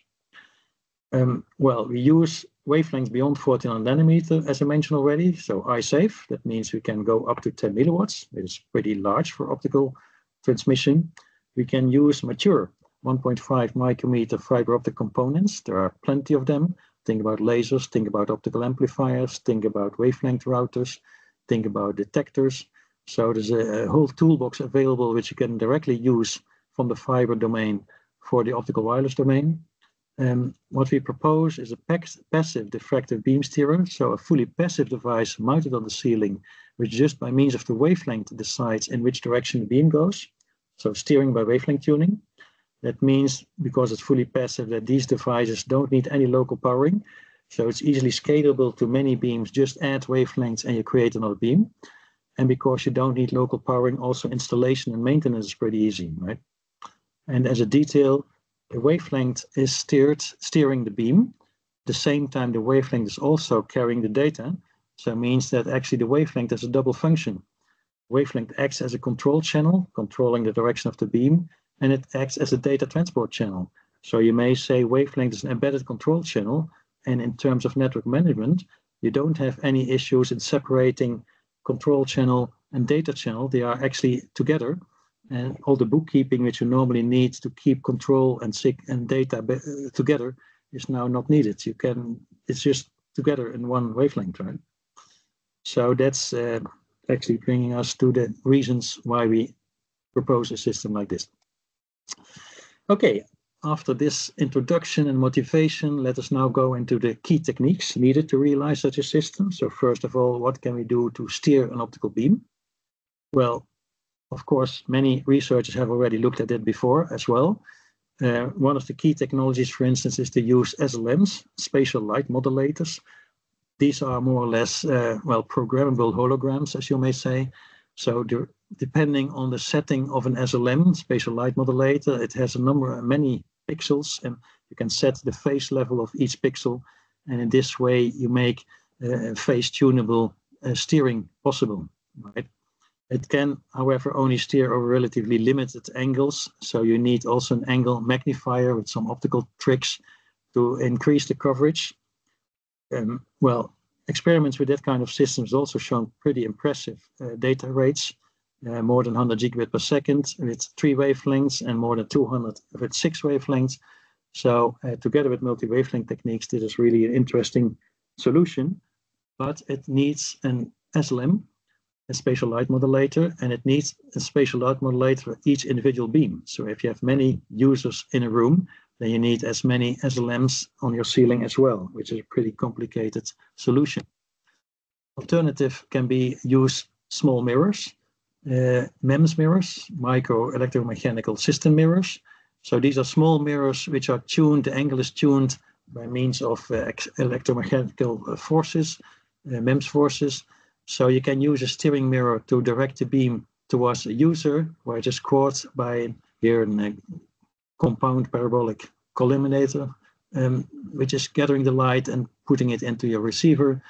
Well, we use wavelengths beyond 1400 nanometer, as I mentioned already. So eye safe, that means we can go up to 10 milliwatts, which is pretty large for optical transmission. We can use mature 1.5 micrometer fiber optic components. There are plenty of them. Think about lasers, think about optical amplifiers, think about wavelength routers, think about detectors. So there's a whole toolbox available which you can directly use from the fiber domain for the optical wireless domain. What we propose is a passive diffractive beam steerer, so a fully passive device mounted on the ceiling, which just by means of the wavelength decides in which direction the beam goes. So steering by wavelength tuning. That means, because it's fully passive, that these devices don't need any local powering. So it's easily scalable to many beams. Just add wavelengths and you create another beam. And because you don't need local powering, also installation and maintenance is pretty easy, right? And as a detail, the wavelength is steering the beam. At the same time, the wavelength is also carrying the data. So it means that actually the wavelength has a double function. Wavelength acts as a control channel, controlling the direction of the beam, and it acts as a data transport channel. So you may say wavelength is an embedded control channel, and in terms of network management, you don't have any issues in separating control channel and data channel. They are actually together, and all the bookkeeping which you normally need to keep control and data together is now not needed. It's just together in one wavelength, right? So that's actually bringing us to the reasons why we propose a system like this. Okay, after this introduction and motivation, let us now go into the key techniques needed to realize such a system. So first of all, what can we do to steer an optical beam? Well, of course, many researchers have already looked at it before as well. One of the key technologies, for instance, is to use SLMs, spatial light modulators. These are more or less, programmable holograms, as you may say. So depending on the setting of an SLM, spatial light modulator, it has many pixels, and you can set the phase level of each pixel. And in this way, you make phase tunable steering possible, right? It can, however, only steer over relatively limited angles. So you need also an angle magnifier with some optical tricks to increase the coverage. Experiments with that kind of systems also shown pretty impressive data rates, more than 100 gigabit per second with 3 wavelengths and more than 200 with 6 wavelengths. So together with multi-wavelength techniques, this is really an interesting solution, but it needs an SLM, a spatial light modulator, and it needs a spatial light modulator for each individual beam. So if you have many users in a room, then you need as many SLMs on your ceiling as well, which is a pretty complicated solution. Alternative can be use small mirrors, MEMS mirrors, micro electromechanical system mirrors. So these are small mirrors which are tuned, the angle is tuned by means of electromechanical forces, MEMS forces. So you can use a steering mirror to direct the beam towards a user, where it is caught by here a compound parabolic collimator, which is gathering the light and putting it into your receiver.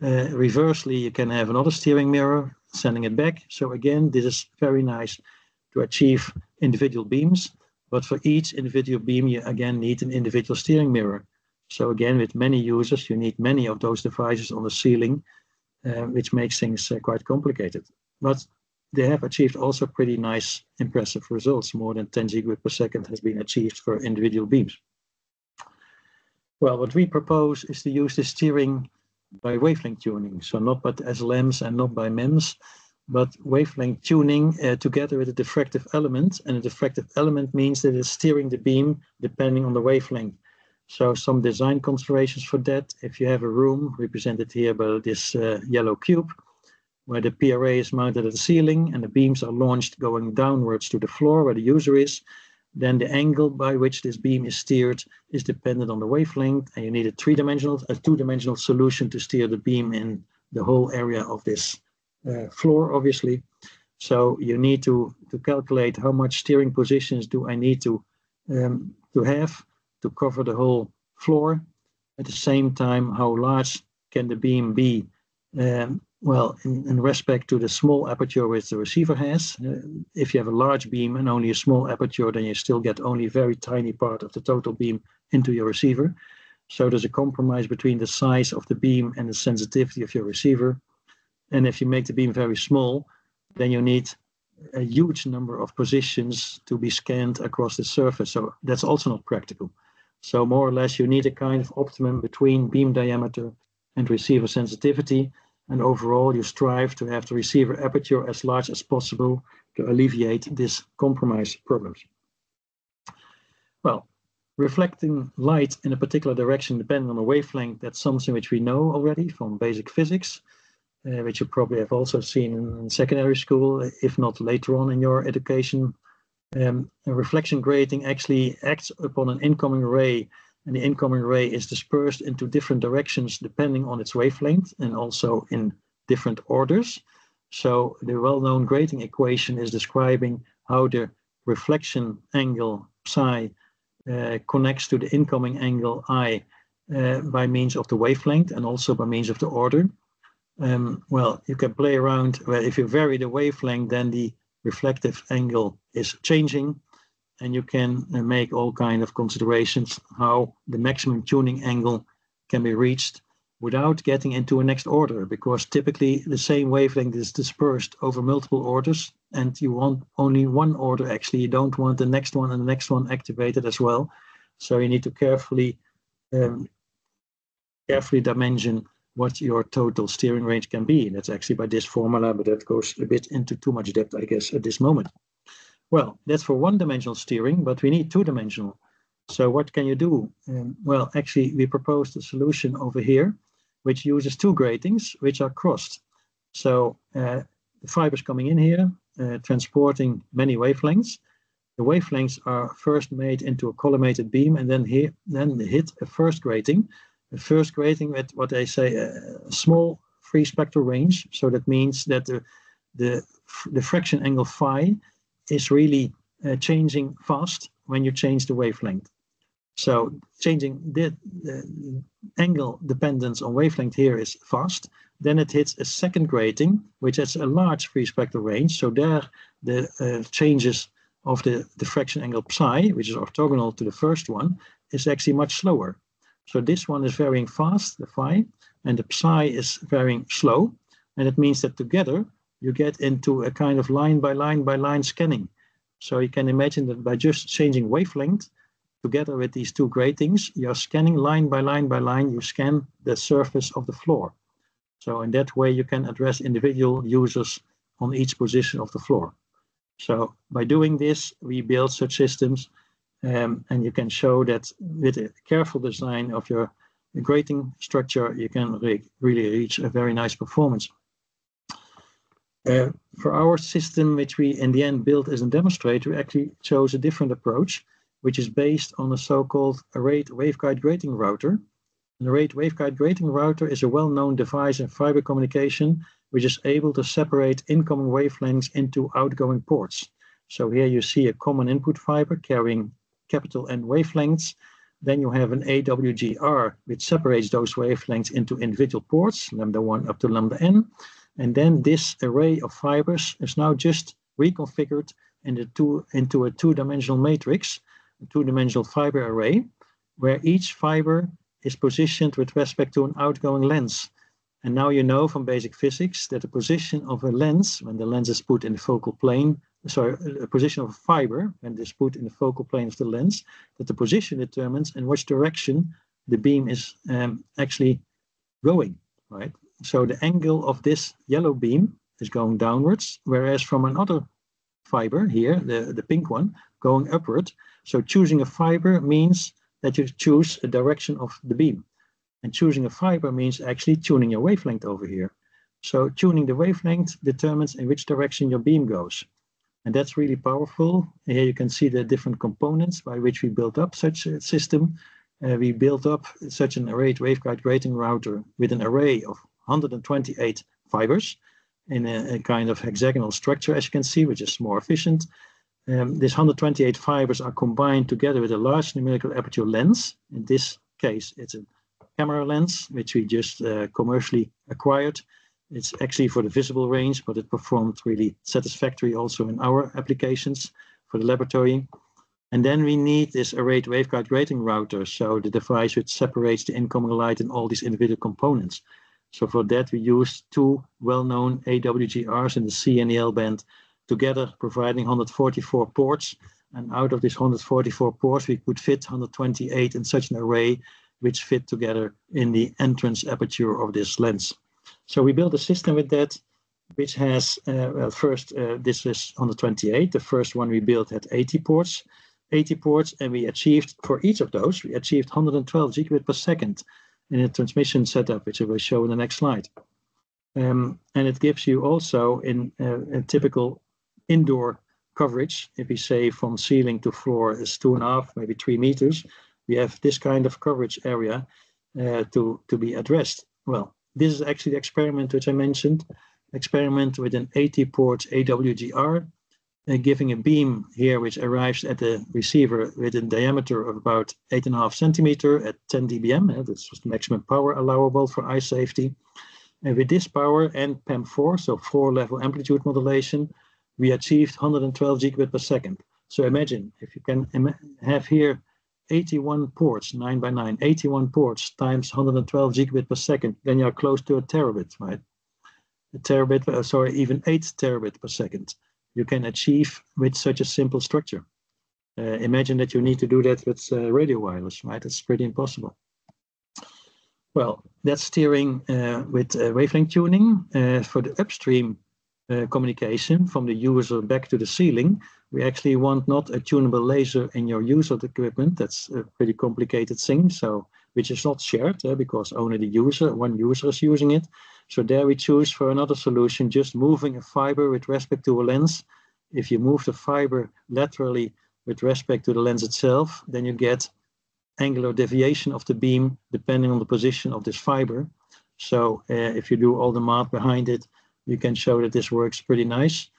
Reversely, you can have another steering mirror, sending it back. So again, this is very nice to achieve individual beams, but for each individual beam, you again need an individual steering mirror. So again, with many users, you need many of those devices on the ceiling, which makes things quite complicated. But they have achieved also pretty nice, impressive results. More than 10 gigabit per second has been achieved for individual beams. Well, what we propose is to use the steering by wavelength tuning. So not by SLMs and not by MEMS, but wavelength tuning together with a diffractive element. And a diffractive element means that it's steering the beam depending on the wavelength. So some design considerations for that. If you have a room represented here by this yellow cube, where the PRA is mounted at the ceiling and the beams are launched going downwards to the floor where the user is, then the angle by which this beam is steered is dependent on the wavelength, and you need a two-dimensional solution to steer the beam in the whole area of this floor, obviously. So you need to calculate how much steering positions do I need to have to cover the whole floor. At the same time, how large can the beam be? In respect to the small aperture which the receiver has. If you have a large beam and only a small aperture, then you still get only a very tiny part of the total beam into your receiver. So there's a compromise between the size of the beam and the sensitivity of your receiver. And if you make the beam very small, then you need a huge number of positions to be scanned across the surface. So that's also not practical. So more or less, you need a kind of optimum between beam diameter and receiver sensitivity. And overall, you strive to have the receiver aperture as large as possible to alleviate this compromise problems. Well, reflecting light in a particular direction depending on the wavelength, that's something which we know already from basic physics, which you probably have also seen in secondary school, if not later on in your education. A reflection grating actually acts upon an incoming ray, and the incoming ray is dispersed into different directions depending on its wavelength and also in different orders. So the well-known grating equation is describing how the reflection angle psi connects to the incoming angle I by means of the wavelength and also by means of the order. You can play around where if you vary the wavelength, then the reflective angle is changing, and you can make all kinds of considerations how the maximum tuning angle can be reached without getting into a next order, because typically the same wavelength is dispersed over multiple orders, and you want only one order actually. You don't want the next one and the next one activated as well. So you need to carefully dimension what your total steering range can be. That's actually by this formula, but that goes a bit into too much depth, I guess, at this moment. Well, that's for one-dimensional steering, but we need two-dimensional. So what can you do? Actually, we proposed a solution over here, which uses two gratings, which are crossed. So the fibers coming in here, transporting many wavelengths, the wavelengths are first made into a collimated beam and then hit a first grating. The first grating with what they say a small free spectral range. So that means that the diffraction angle phi is really changing fast when you change the wavelength. So changing the angle dependence on wavelength here is fast. Then it hits a second grating, which has a large free spectral range. So there the changes of the diffraction angle psi, which is orthogonal to the first one, is actually much slower. So this one is varying fast, the phi, and the psi is varying slow. And it means that together you get into a kind of line by line scanning. So you can imagine that by just changing wavelength, together with these two gratings, you're scanning line by line, you scan the surface of the floor. So in that way, you can address individual users on each position of the floor. So by doing this, we build such systems, and you can show that with a careful design of your grating structure, you can really reach a very nice performance. For our system, which we in the end built as a demonstrator, we actually chose a different approach, which is based on a so-called arrayed waveguide grating router. An arrayed waveguide grating router is a well-known device in fiber communication, which is able to separate incoming wavelengths into outgoing ports. So here you see a common input fiber carrying capital N wavelengths. Then you have an AWGR, which separates those wavelengths into individual ports, lambda 1 up to lambda n. And then this array of fibers is now just reconfigured into a two-dimensional matrix, a two-dimensional fiber array, where each fiber is positioned with respect to an outgoing lens. And now you know from basic physics that the position of a lens, when the lens is put in the focal plane, a position of a fiber, when it is put in the focal plane of the lens, that the position determines in which direction the beam is actually going, right? So the angle of this yellow beam is going downwards, whereas from another fiber here, the pink one, going upward. So choosing a fiber means that you choose a direction of the beam. And choosing a fiber means actually tuning your wavelength over here. So tuning the wavelength determines in which direction your beam goes. And that's really powerful. Here you can see the different components by which we built up such a system. We built up such an arrayed waveguide grating router with an array of 128 fibers in a kind of hexagonal structure, as you can see, which is more efficient. These 128 fibers are combined together with a large numerical aperture lens. In this case, it's a camera lens, which we just commercially acquired. It's actually for the visible range, but it performed really satisfactory also in our applications for the laboratory. And then we need this arrayed waveguide grating router, so the device which separates the incoming light in all these individual components. So for that, we used two well-known AWGRs in the C and the L band, together providing 144 ports. And out of these 144 ports, we could fit 128 in such an array, which fit together in the entrance aperture of this lens. So we built a system with that, which has, first, this is 128. The first one we built had 80 ports, and we achieved, for each of those, we achieved 112 gigabit per second in a transmission setup, which I will show in the next slide. And it gives you also in a typical indoor coverage, if we say from ceiling to floor is 2.5, maybe 3 meters, we have this kind of coverage area to be addressed. Well, this is actually the experiment which I mentioned, experiment with an 80 port AWGR, giving a beam here which arrives at the receiver with a diameter of about 8.5 centimeter at 10 dBm. This was the maximum power allowable for eye safety. And with this power and PAM4, so 4-level amplitude modulation, we achieved 112 gigabit per second. So imagine if you can have here 81 ports, 9 by 9, 81 ports times 112 gigabit per second, then you're close to a terabit, right? A terabit, sorry, even 8 terabit per second. You can achieve with such a simple structure. Imagine that you need to do that with radio wireless, right? It's pretty impossible. Well, that's steering with wavelength tuning. For the upstream communication from the user back to the ceiling, we actually want not a tunable laser in your use of the equipment. That's a pretty complicated thing, so which is not shared because only the user, one user is using it. So there we choose for another solution, just moving a fiber with respect to a lens. If you move the fiber laterally with respect to the lens itself, then you get angular deviation of the beam depending on the position of this fiber. So if you do all the math behind it, you can show that this works pretty nice.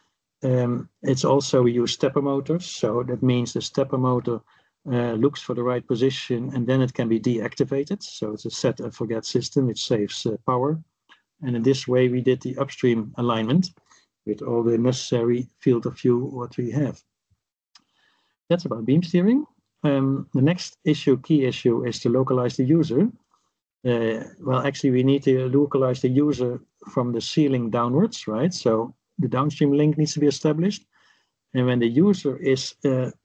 It's also, we use stepper motors. So that means the stepper motor looks for the right position and then it can be deactivated. So it's a set and forget system, which saves power. And in this way, we did the upstream alignment with all the necessary field of view what we have. That's about beam steering. The next key issue, is to localize the user. Well, actually, we need to localize the user from the ceiling downwards, right? So the downstream link needs to be established. And when the user is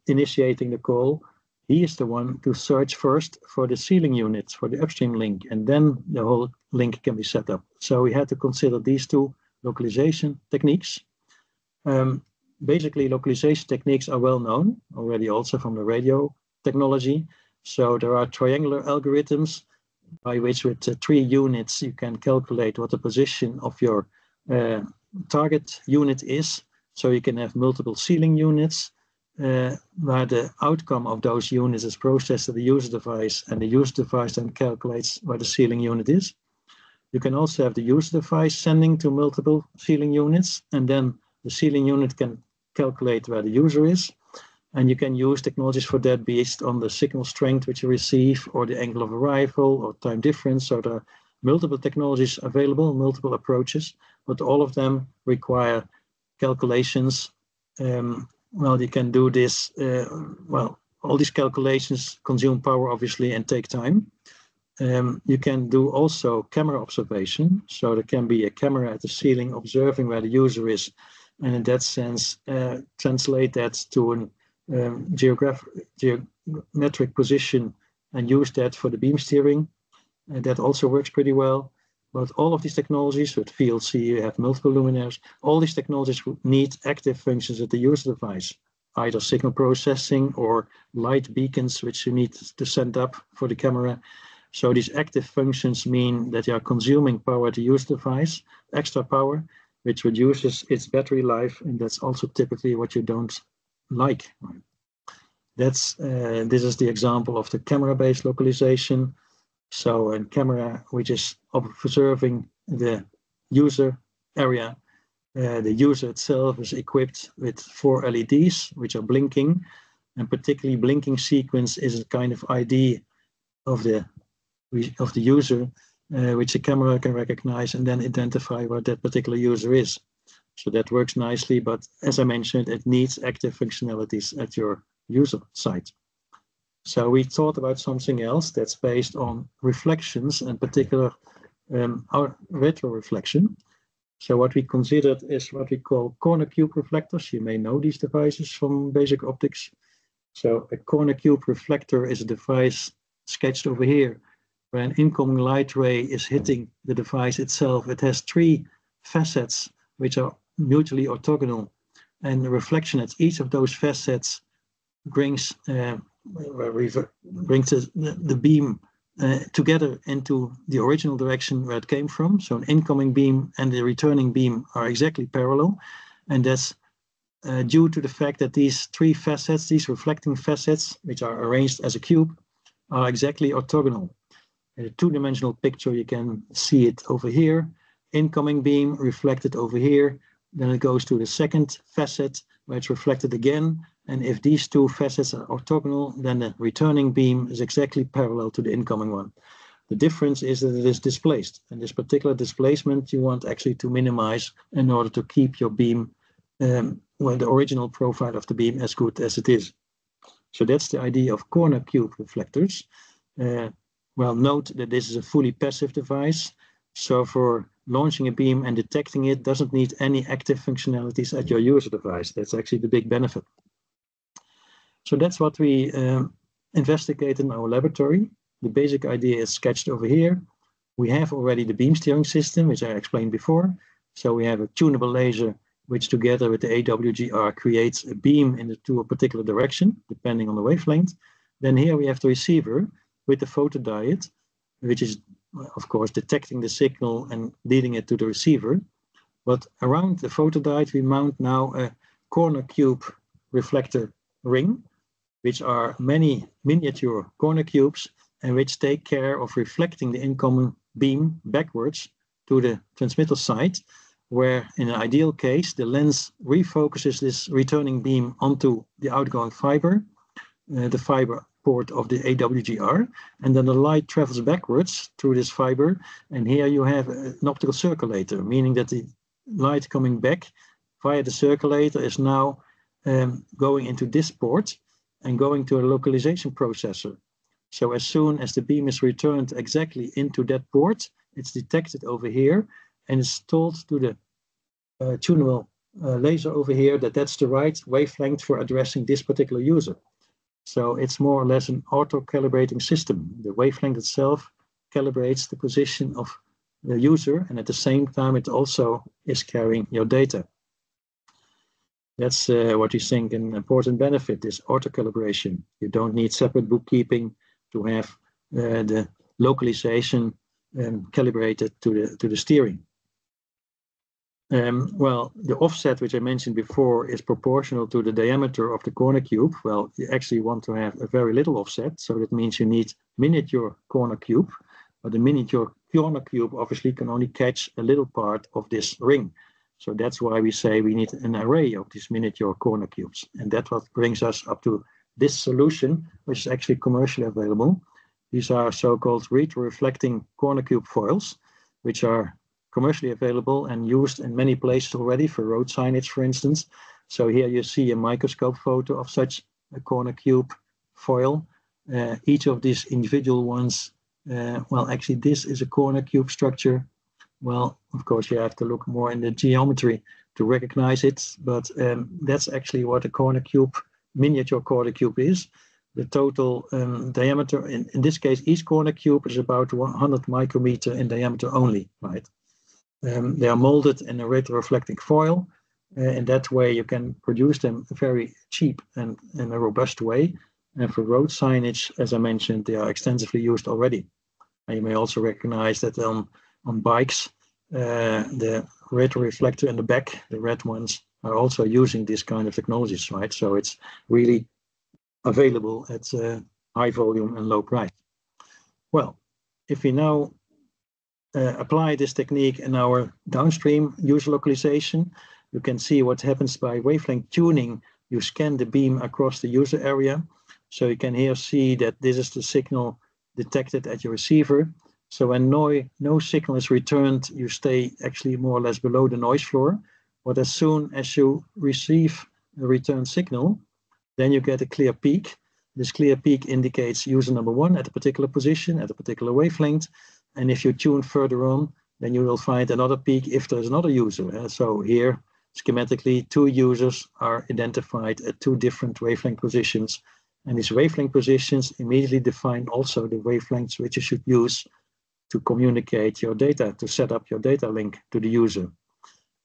initiating the call, he is the one to search first for the ceiling units, for the upstream link, and then the whole link can be set up. So we had to consider these two localization techniques. Basically, localization techniques are well known already also from the radio technology. So there are triangular algorithms by which with 3 units you can calculate what the position of your target unit is. So you can have multiple ceiling units where the outcome of those units is processed at the user device, and the user device then calculates where the ceiling unit is. You can also have the user device sending to multiple ceiling units, and then the ceiling unit can calculate where the user is. And you can use technologies for that based on the signal strength which you receive, or the angle of arrival, or time difference. So there are multiple technologies available, multiple approaches, but all of them require calculations. Well, you can do this, well, all these calculations consume power, obviously, and take time. You can do also camera observation. So there can be a camera at the ceiling observing where the user is, and in that sense, translate that to a geometric position and use that for the beam steering. That also works pretty well. But all of these technologies, with VLC, you have multiple luminaires, all these technologies need active functions at the user device, either signal processing or light beacons, which you need to send up for the camera. So these active functions mean that you are consuming power at the user device, extra power, which reduces its battery life, and that's also typically what you don't like. This is the example of the camera-based localization. So a camera which is observing the user area, the user itself is equipped with 4 LEDs which are blinking, and particularly blinking sequence is a kind of ID of the user, which the camera can recognize and then identify where that particular user is. So that works nicely, but as I mentioned, it needs active functionalities at your user site. So we thought about something else that's based on reflections, in particular our retroreflection. So what we considered is what we call corner cube reflectors. You may know these devices from basic optics. So a corner cube reflector is a device sketched over here, where an incoming light ray is hitting the device itself. It has 3 facets which are mutually orthogonal, and the reflection at each of those facets brings the beam together into the original direction where it came from. So an incoming beam and the returning beam are exactly parallel, and that's due to the fact that these 3 facets, these reflecting facets, which are arranged as a cube, are exactly orthogonal. In a 2-dimensional picture, you can see it over here. Incoming beam reflected over here. Then it goes to the second facet where it's reflected again. And if these 2 facets are orthogonal, then the returning beam is exactly parallel to the incoming one. The difference is that it is displaced. And this particular displacement you want actually to minimize in order to keep your beam, well, the original profile of the beam as good as it is. So that's the idea of corner cube reflectors. Well, note that this is a fully passive device. So for launching a beam and detecting it doesn't need any active functionalities at your user device. That's actually the big benefit. So that's what we investigate in our laboratory. The basic idea is sketched over here. We have already the beam steering system, which I explained before. So we have a tunable laser, which together with the AWGR creates a beam into a particular direction, depending on the wavelength. Then here we have the receiver with the photodiode, which is, of course, detecting the signal and leading it to the receiver. But around the photodiode, we mount now a corner cube reflector ring. which are many miniature corner cubes and which take care of reflecting the incoming beam backwards to the transmitter side, where in an ideal case, the lens refocuses this returning beam onto the outgoing fiber, the fiber port of the AWGR, and then the light travels backwards through this fiber, and here you have an optical circulator, meaning that the light coming back via the circulator is now going into this port and going to a localization processor. So as soon as the beam is returned exactly into that port, it's detected over here and it's told to the tunable laser over here that that's the right wavelength for addressing this particular user. So it's more or less an auto-calibrating system. The wavelength itself calibrates the position of the user, and at the same time it also is carrying your data. That's what we think an important benefit is auto-calibration. You don't need separate bookkeeping to have the localization calibrated to the steering. Well, the offset, which I mentioned before, is proportional to the diameter of the corner cube. Well, you actually want to have a very little offset, so that means you need miniature corner cube, but the miniature corner cube obviously can only catch a little part of this ring. So that's why we say we need an array of these miniature corner cubes. And that's what brings us up to this solution, which is actually commercially available. These are so-called retro-reflecting corner cube foils, which are commercially available and used in many places already for road signage, for instance. So here you see a microscope photo of such a corner cube foil. Each of these individual ones, well, actually this is a corner cube structure. Well, of course, you have to look more in the geometry to recognize it, but that's actually what a corner cube, miniature corner cube is. The total diameter, in this case, each corner cube is about 100 micrometer in diameter only, right? They are molded in a retro-reflecting foil. In that way, you can produce them very cheap and in a robust way. And for road signage, as I mentioned, they are extensively used already. And you may also recognize that on bikes, the retro-reflector in the back, the red ones, are also using this kind of technologies, right? So it's really available at high volume and low price. Well, if we now apply this technique in our downstream user localization, you can see what happens by wavelength tuning. You scan the beam across the user area. So you can here see that this is the signal detected at your receiver. So when no signal is returned, you stay actually more or less below the noise floor. But as soon as you receive a return signal, then you get a clear peak. This clear peak indicates user number one at a particular position, at a particular wavelength. And if you tune further on, then you will find another peak if there's another user. So here, schematically, two users are identified at two different wavelength positions. And these wavelength positions immediately define also the wavelengths which you should use to communicate your data, to set up your data link to the user.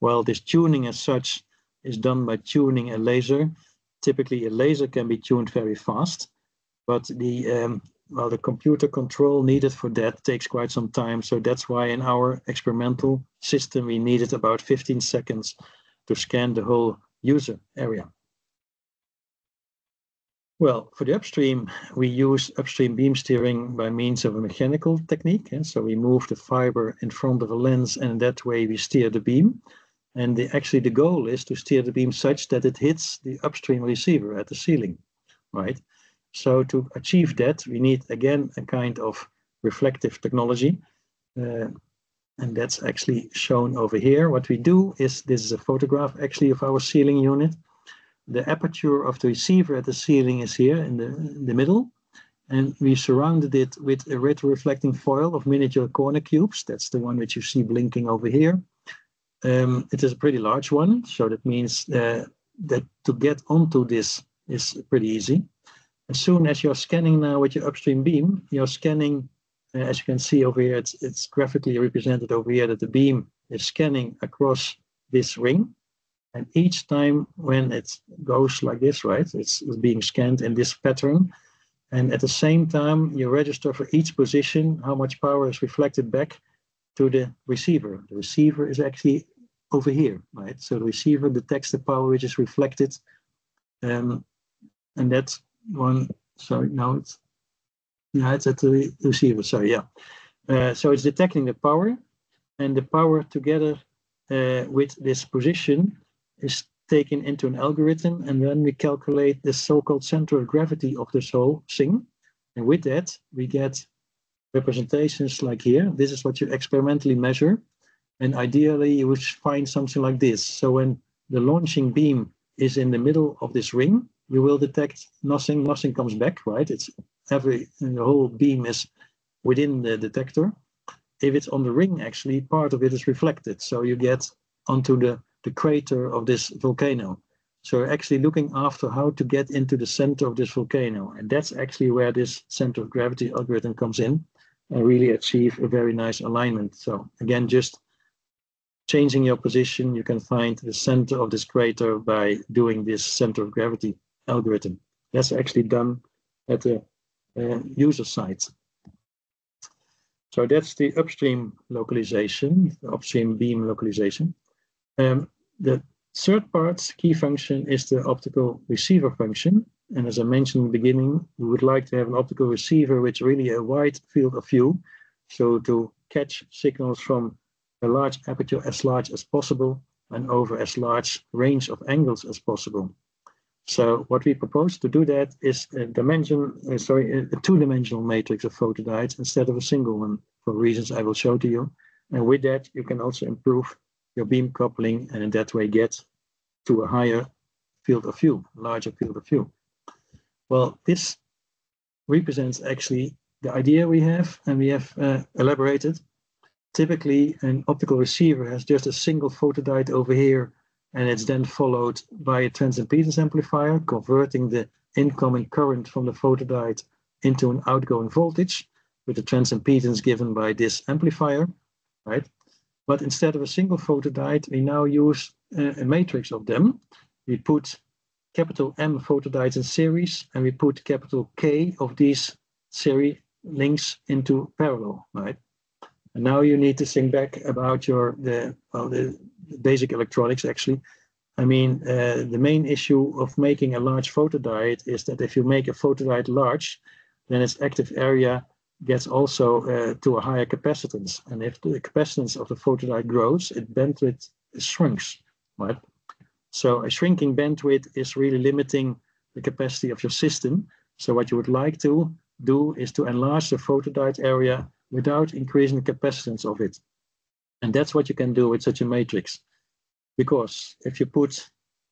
Well, this tuning as such is done by tuning a laser. Typically, a laser can be tuned very fast, but the computer control needed for that takes quite some time. So that's why in our experimental system, we needed about 15 seconds to scan the whole user area. Well, for the upstream, we use upstream beam steering by means of a mechanical technique. And so we move the fiber in front of a lens, and in that way we steer the beam. And actually the goal is to steer the beam such that it hits the upstream receiver at the ceiling, right? So to achieve that, we need, again, a kind of reflective technology. And that's actually shown over here. What we do is, this is a photograph actually of our ceiling unit. The aperture of the receiver at the ceiling is here in the middle. And we surrounded it with a retro-reflecting foil of miniature corner cubes. That's the one which you see blinking over here. It is a pretty large one. So that means that to get onto this is pretty easy. As soon as you're scanning now with your upstream beam, you're scanning, as you can see over here, it's graphically represented over here that the beam is scanning across this ring. And each time when it goes like this, right, it's being scanned in this pattern. And at the same time, you register for each position how much power is reflected back to the receiver. The receiver is actually over here, right? So the receiver detects the power which is reflected. And that one. Sorry, no, it's at the receiver. Sorry, yeah. So it's detecting the power, and the power together with this position is taken into an algorithm, and then we calculate the so-called center of gravity of this whole thing. And with that, we get representations like here. This is what you experimentally measure. And ideally, you would find something like this. So when the launching beam is in the middle of this ring, you will detect nothing comes back, right? It's the whole beam is within the detector. If it's on the ring, actually, part of it is reflected. So you get onto the crater of this volcano. So you're actually looking after how to get into the center of this volcano. And that's actually where this center of gravity algorithm comes in and really achieve a very nice alignment. So again, just changing your position, you can find the center of this crater by doing this center of gravity algorithm. That's actually done at the user site. So that's the upstream localization, the upstream beam localization. The third part, key function, is the optical receiver function. And as I mentioned in the beginning, we would like to have an optical receiver with really a wide field of view. So to catch signals from a large aperture as large as possible and over as large range of angles as possible. So what we propose to do that is a two-dimensional matrix of photodiodes instead of a single one, for reasons I will show to you. And with that, you can also improve your beam coupling and in that way get to a higher field of view, larger field of view. Well, this represents actually the idea we have, and we have elaborated. Typically, an optical receiver has just a single photodiode over here, and it's then followed by a transimpedance amplifier, converting the incoming current from the photodiode into an outgoing voltage with the transimpedance given by this amplifier, right? But instead of a single photodiode, we now use a matrix of them. We put capital M photodiodes in series, and we put capital K of these series links into parallel, right? And now you need to think back about the basic electronics, actually. I mean, the main issue of making a large photodiode is that if you make a photodiode large, then its active area gets also to a higher capacitance. And if the capacitance of the photodiode grows, its bandwidth shrinks, right? So a shrinking bandwidth is really limiting the capacity of your system. So what you would like to do is to enlarge the photodiode area without increasing the capacitance of it. And that's what you can do with such a matrix. Because if you put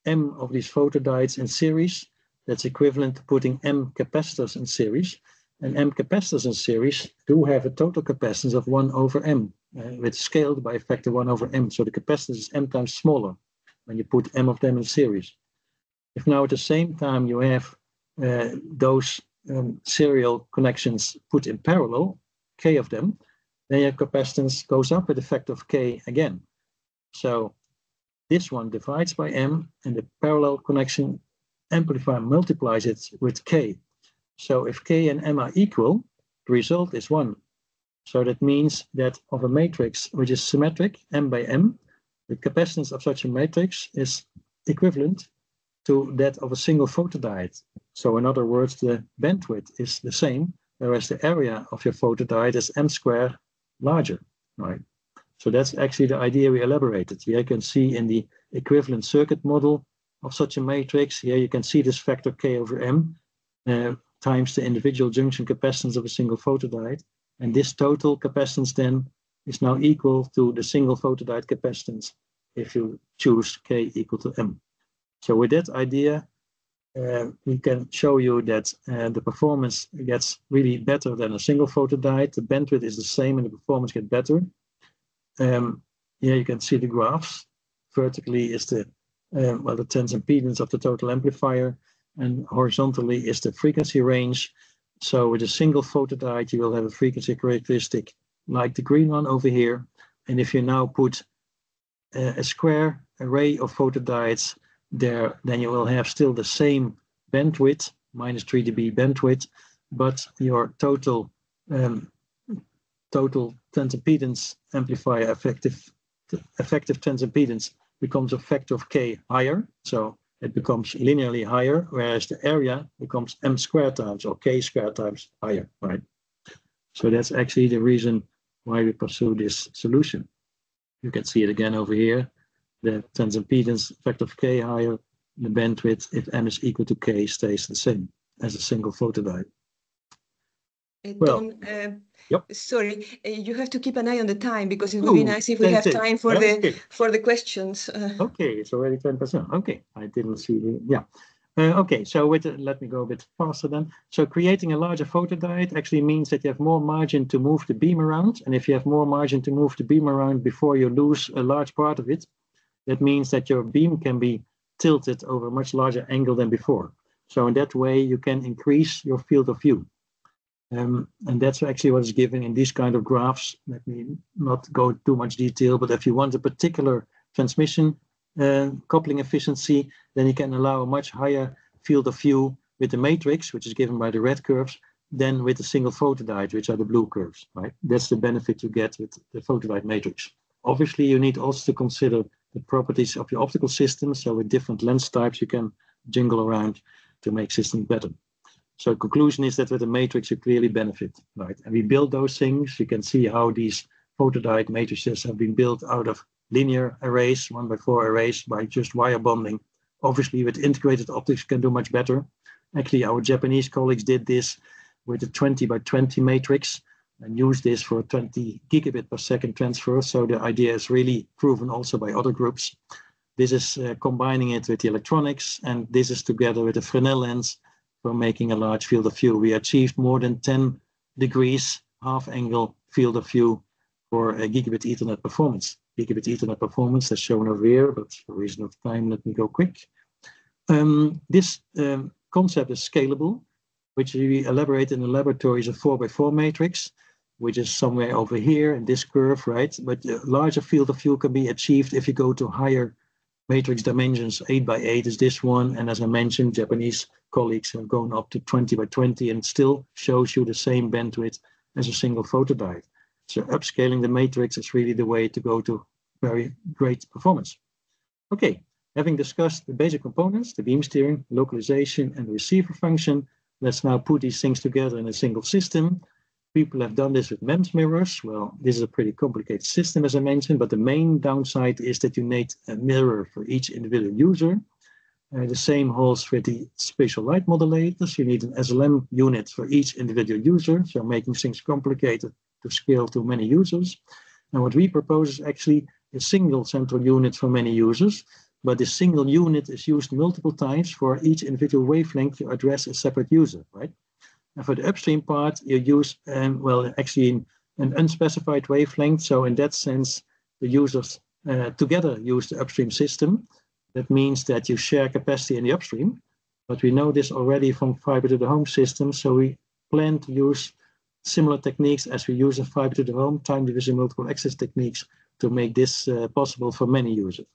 M of these photodiodes in series, that's equivalent to putting M capacitors in series. And M capacitors in series do have a total capacitance of 1 over M, which is scaled by a factor 1 over M. So the capacitance is M times smaller when you put M of them in series. If now at the same time you have those serial connections put in parallel, K of them, then your capacitance goes up with a factor of K again. So this one divides by M, and the parallel connection amplifier multiplies it with K. So if K and M are equal, the result is 1. So that means that of a matrix which is symmetric, M by M, the capacitance of such a matrix is equivalent to that of a single photodiode. So in other words, the bandwidth is the same, whereas the area of your photodiode is M squared larger, right? So that's actually the idea we elaborated. Here you can see in the equivalent circuit model of such a matrix, here you can see this factor K over M times the individual junction capacitance of a single photodiode. And this total capacitance then is now equal to the single photodiode capacitance if you choose K equal to M. So with that idea, we can show you that the performance gets really better than a single photodiode. The bandwidth is the same and the performance gets better. Here you can see the graphs. Vertically is the transimpedance of the total amplifier, and horizontally is the frequency range. So with a single photodiode, you will have a frequency characteristic like the green one over here. And if you now put a square array of photodiodes there, then you will have still the same bandwidth, minus 3 dB bandwidth, but your total transimpedance amplifier effective transimpedance becomes a factor of K higher. So it becomes linearly higher, whereas the area becomes m squared times or k squared times higher, right? So that's actually the reason why we pursue this solution. You can see it again over here. The transimpedance factor of k higher, the bandwidth, if m is equal to k, stays the same as a single photodiode. Don, yep. Sorry, you have to keep an eye on the time because it would be nice if we have time for the questions. Okay, it's already 10%. Okay, I didn't see the, yeah. Okay, so let me go a bit faster then. So creating a larger photodiode actually means that you have more margin to move the beam around. And if you have more margin to move the beam around before you lose a large part of it, that means that your beam can be tilted over a much larger angle than before. So in that way, you can increase your field of view. And that's actually what is given in these kind of graphs. Let me not go too much detail, but if you want a particular transmission coupling efficiency, then you can allow a much higher field of view with the matrix, which is given by the red curves, than with a single photodiode, which are the blue curves, right? That's the benefit you get with the photodiode matrix. Obviously, you need also to consider the properties of your optical system. So with different lens types, you can jingle around to make systems better. So the conclusion is that with the matrix, you clearly benefit, right? And we build those things. You can see how these photodiode matrices have been built out of linear arrays, 1x4 arrays, by just wire bonding. Obviously, with integrated optics, you can do much better. Actually, our Japanese colleagues did this with a 20x20 matrix and used this for 20 gigabit per second transfer. So the idea is really proven also by other groups. This is combining it with the electronics, and this is together with a Fresnel lens for making a large field of view. We achieved more than 10 degrees half angle field of view for a gigabit Ethernet performance. Gigabit Ethernet performance is shown over here, but for reason of time, let me go quick. This concept is scalable, which we elaborate in the laboratories of 4x4 matrix, which is somewhere over here in this curve, right? But a larger field of view can be achieved if you go to higher matrix dimensions. 8x8 is this one, and as I mentioned, Japanese colleagues have gone up to 20x20 and still shows you the same bandwidth as a single photodiode. So upscaling the matrix is really the way to go to very great performance. Okay, having discussed the basic components, the beam steering, localization, and the receiver function, let's now put these things together in a single system. People have done this with MEMS mirrors. Well, this is a pretty complicated system, as I mentioned, but the main downside is that you need a mirror for each individual user. The same holds with the spatial light modulators. You need an SLM unit for each individual user, so making things complicated to scale to many users. And what we propose is actually a single central unit for many users, but this single unit is used multiple times for each individual wavelength to address a separate user, right? And for the upstream part, you use, well, actually an unspecified wavelength. So in that sense, the users together use the upstream system. That means that you share capacity in the upstream, but we know this already from fiber to the home system. So we plan to use similar techniques as we use in fiber to the home, time division multiple access techniques, to make this possible for many users.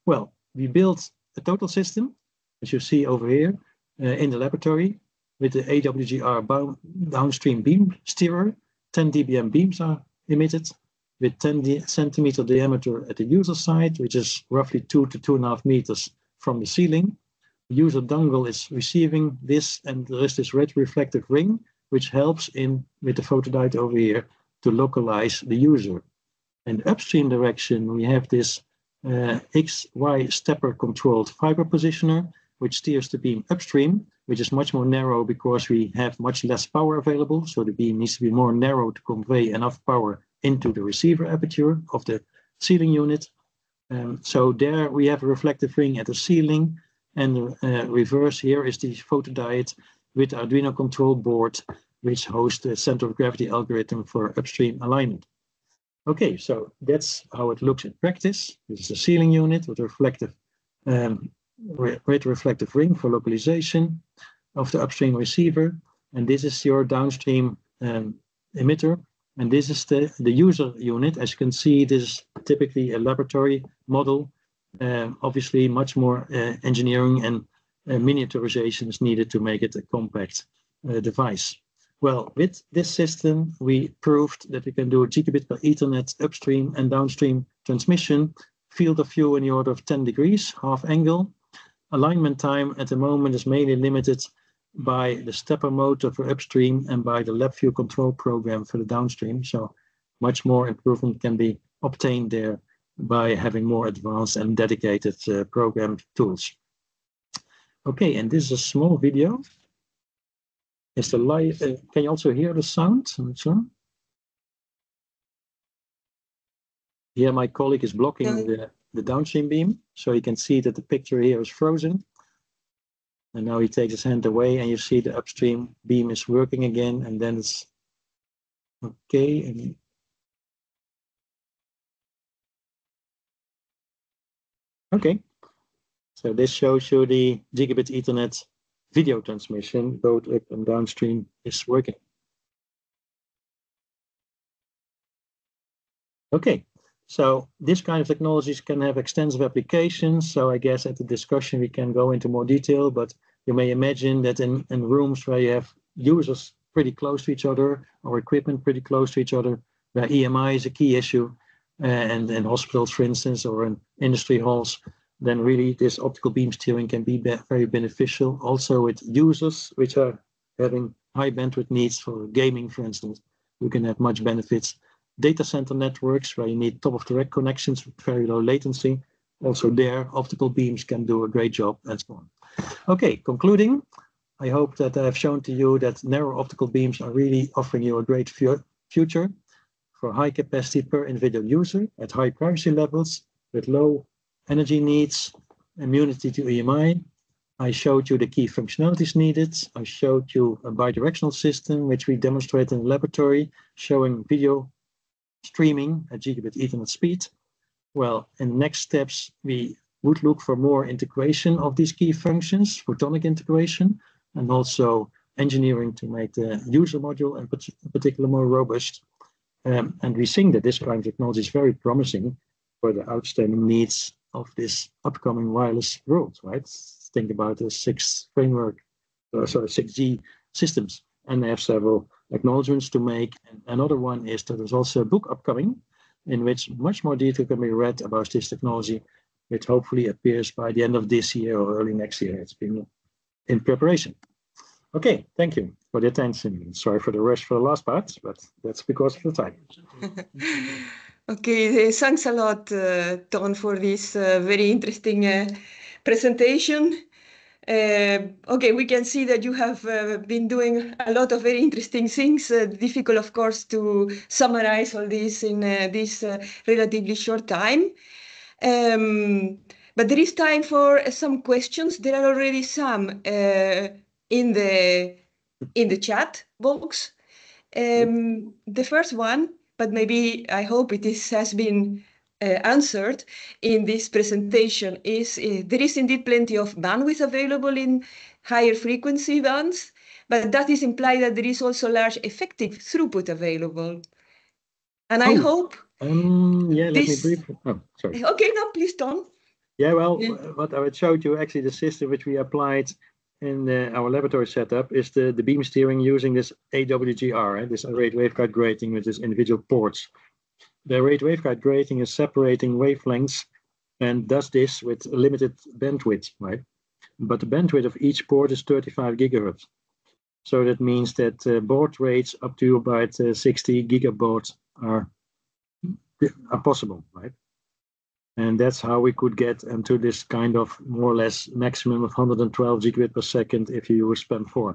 Well, we built a total system, as you see over here, in the laboratory with the AWGR downstream beam steerer. 10 dBm beams are emitted with 10 centimeter diameter at the user side, which is roughly 2 to 2.5 meters from the ceiling. The user dongle is receiving this, and there is this red reflective ring, which helps with the photodiode over here to localize the user. In the upstream direction, we have this XY stepper controlled fiber positioner, which steers the beam upstream, which is much more narrow because we have much less power available. So the beam needs to be more narrow to convey enough power into the receiver aperture of the ceiling unit. So there we have a reflective ring at the ceiling, and the reverse here is the photodiode with Arduino control board, which hosts the center of gravity algorithm for upstream alignment. Okay, so that's how it looks in practice. This is a ceiling unit with a reflective ring for localization of the upstream receiver, and this is your downstream emitter, and this is the user unit. As you can see, this is typically a laboratory model. Obviously, much more engineering and miniaturization is needed to make it a compact device. Well, with this system, we proved that we can do a gigabit per Ethernet upstream and downstream transmission, field of view in the order of 10 degrees, half angle. alignment time at the moment is mainly limited by the stepper motor for upstream and by the lab view control program for the downstream. So much more improvement can be obtained there by having more advanced and dedicated program tools. Okay, and this is a small video. Is the live? Can you also hear the sound? Here, my colleague is blocking the downstream beam, so you can see that the picture here is frozen. And now he takes his hand away, and you see the upstream beam is working again, and then it's okay. And okay, so this shows you the gigabit Ethernet video transmission, both up and downstream, is working. Okay, so this kind of technologies can have extensive applications. So I guess at the discussion we can go into more detail, but you may imagine that in rooms where you have users pretty close to each other or equipment pretty close to each other, where EMI is a key issue, and in hospitals, for instance, or in industry halls, then really this optical beam steering can be very beneficial. Also with users which are having high bandwidth needs for gaming, for instance, you can have much benefits. Data center networks where you need top of the rack connections with very low latency. Also there, optical beams can do a great job and so on. Okay, concluding, I hope that I have shown to you that narrow optical beams are really offering you a great future for high capacity per individual user at high privacy levels with low energy needs, immunity to EMI. I showed you the key functionalities needed. I showed you a bidirectional system, which we demonstrated in the laboratory, showing video streaming at gigabit Ethernet speed. Well, in the next steps, we would look for more integration of these key functions, photonic integration, and also engineering to make the user module in particular more robust. And we think that this kind of technology is very promising for the outstanding needs of this upcoming wireless world, right? Think about the 6G systems, and they have several acknowledgements to make. And another one is that there's also a book upcoming in which much more detail can be read about this technology, which hopefully appears by the end of this year or early next year. It's been in preparation. Okay, thank you for the attention. Sorry for the rush for the last part, but that's because of the time. Okay, thanks a lot, Ton, for this very interesting presentation. Okay, we can see that you have been doing a lot of very interesting things. Difficult, of course, to summarize all this in this relatively short time. But there is time for some questions. There are already some in the chat box. The first one, but maybe I hope has been answered in this presentation, is there is indeed plenty of bandwidth available in higher frequency bands, but that is implied that there is also large effective throughput available. And I hope... yeah, let me briefly... Oh, sorry. Okay, no, please, Tom. Yeah, well, what I showed you, actually, the system which we applied in our laboratory setup is the beam steering using this AWGR, this arrayed waveguide grating with this individual ports. The arrayed waveguide grating is separating wavelengths and does this with limited bandwidth, right? But the bandwidth of each port is 35 gigahertz. So that means that baud rates up to about 60 gigabaud are possible, right? And that's how we could get into this kind of more or less maximum of 112 gigabit per second if you use PAM4.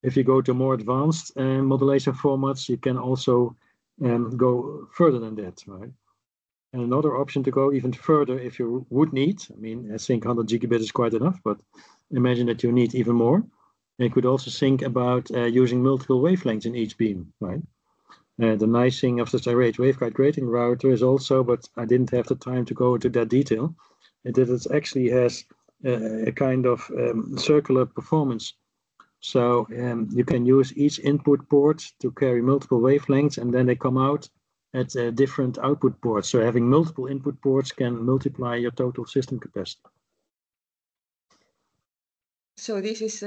If you go to more advanced modulation formats, you can also go further than that, right? And another option to go even further if you would need, I mean, I think 100 gigabit is quite enough, but imagine that you need even more. You could also think about using multiple wavelengths in each beam, right? The nice thing of this arrayed waveguide grating router is also, but I didn't have the time to go into that detail, that it actually has a kind of circular performance. So you can use each input port to carry multiple wavelengths, and then they come out at different output ports. So having multiple input ports can multiply your total system capacity. So this is,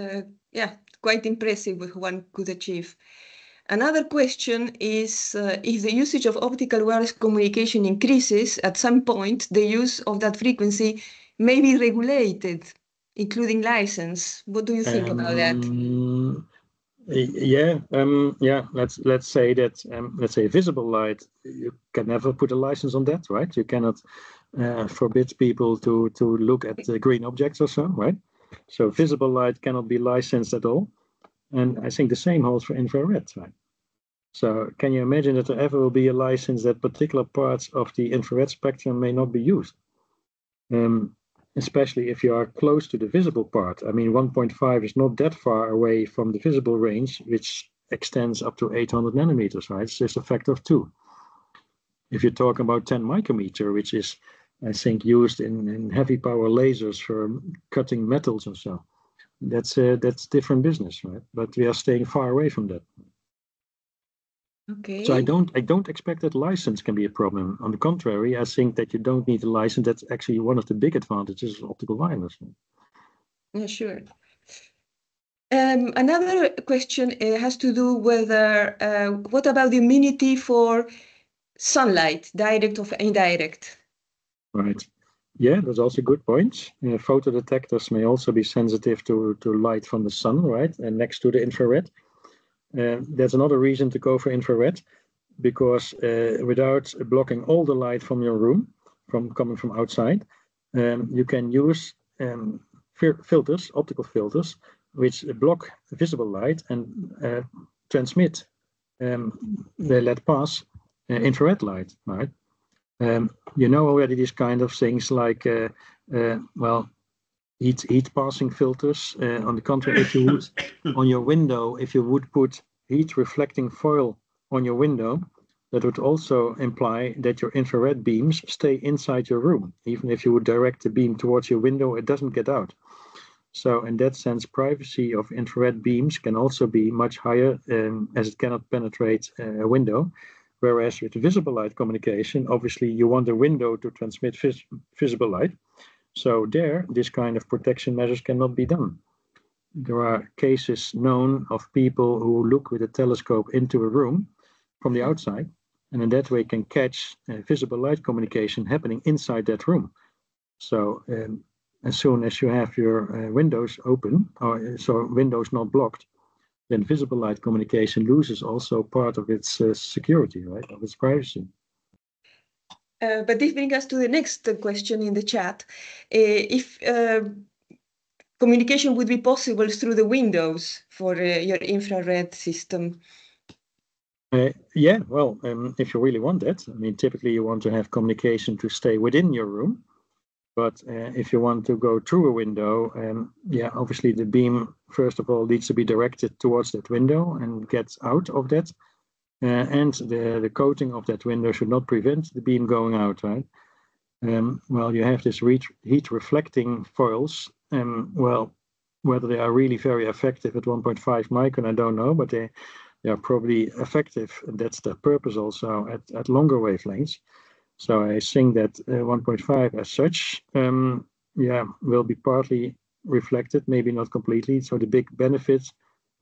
quite impressive what one could achieve. Another question is, if the usage of optical wireless communication increases, at some point, the use of that frequency may be regulated. including license. What do you think about that? Yeah. Let's say that let's say visible light. You can never put a license on that, right? You cannot forbid people to look at green objects or so, right? So visible light cannot be licensed at all, and I think the same holds for infrared, right? So can you imagine that there ever will be a license that particular parts of the infrared spectrum may not be used? Especially if you are close to the visible part. I mean, 1.5 is not that far away from the visible range, which extends up to 800 nanometers, right? It's just a factor of 2. If you're talking about 10 micrometer, which is, I think, used in heavy power lasers for cutting metals or so, that's different business, right? But we are staying far away from that. Okay. So I don't expect that license can be a problem. On the contrary, I think that you don't need a license. That's actually one of the big advantages of optical wireless. Yeah, sure. Another question has to do with what about the immunity for sunlight, direct or indirect? Right. Yeah, that's also a good point. Photodetectors may also be sensitive to light from the sun, right? And next to the infrared. That's another reason to go for infrared, because without blocking all the light from your room, coming from outside, you can use filters, optical filters, which block visible light and transmit, they let pass infrared light, right? You know already these kind of things like, well, heat passing filters. On the contrary, if you would, on your window, if you would put heat reflecting foil on your window, that would also imply that your infrared beams stay inside your room. Even if you would direct the beam towards your window, it doesn't get out. So in that sense, privacy of infrared beams can also be much higher as it cannot penetrate a window. Whereas with visible light communication, obviously you want a window to transmit visible light. So there, this kind of protection measures cannot be done. There are cases known of people who look with a telescope into a room from the outside, and in that way can catch visible light communication happening inside that room. So as soon as you have your windows open, or so windows not blocked, then visible light communication loses also part of its security, right, of its privacy. But this brings us to the next question in the chat. If communication would be possible through the windows for your infrared system? Yeah, well, if you really want that, I mean, typically you want to have communication to stay within your room. But if you want to go through a window, yeah, obviously the beam, first of all, needs to be directed towards that window and get out of that. And the coating of that window should not prevent the beam going out, right? Well, you have this heat reflecting foils. Well, whether they are really very effective at 1.5 micron, I don't know, but they are probably effective. And that's the purpose also at longer wavelengths. So I think that 1.5 as such, yeah, will be partly reflected, maybe not completely. So the big benefit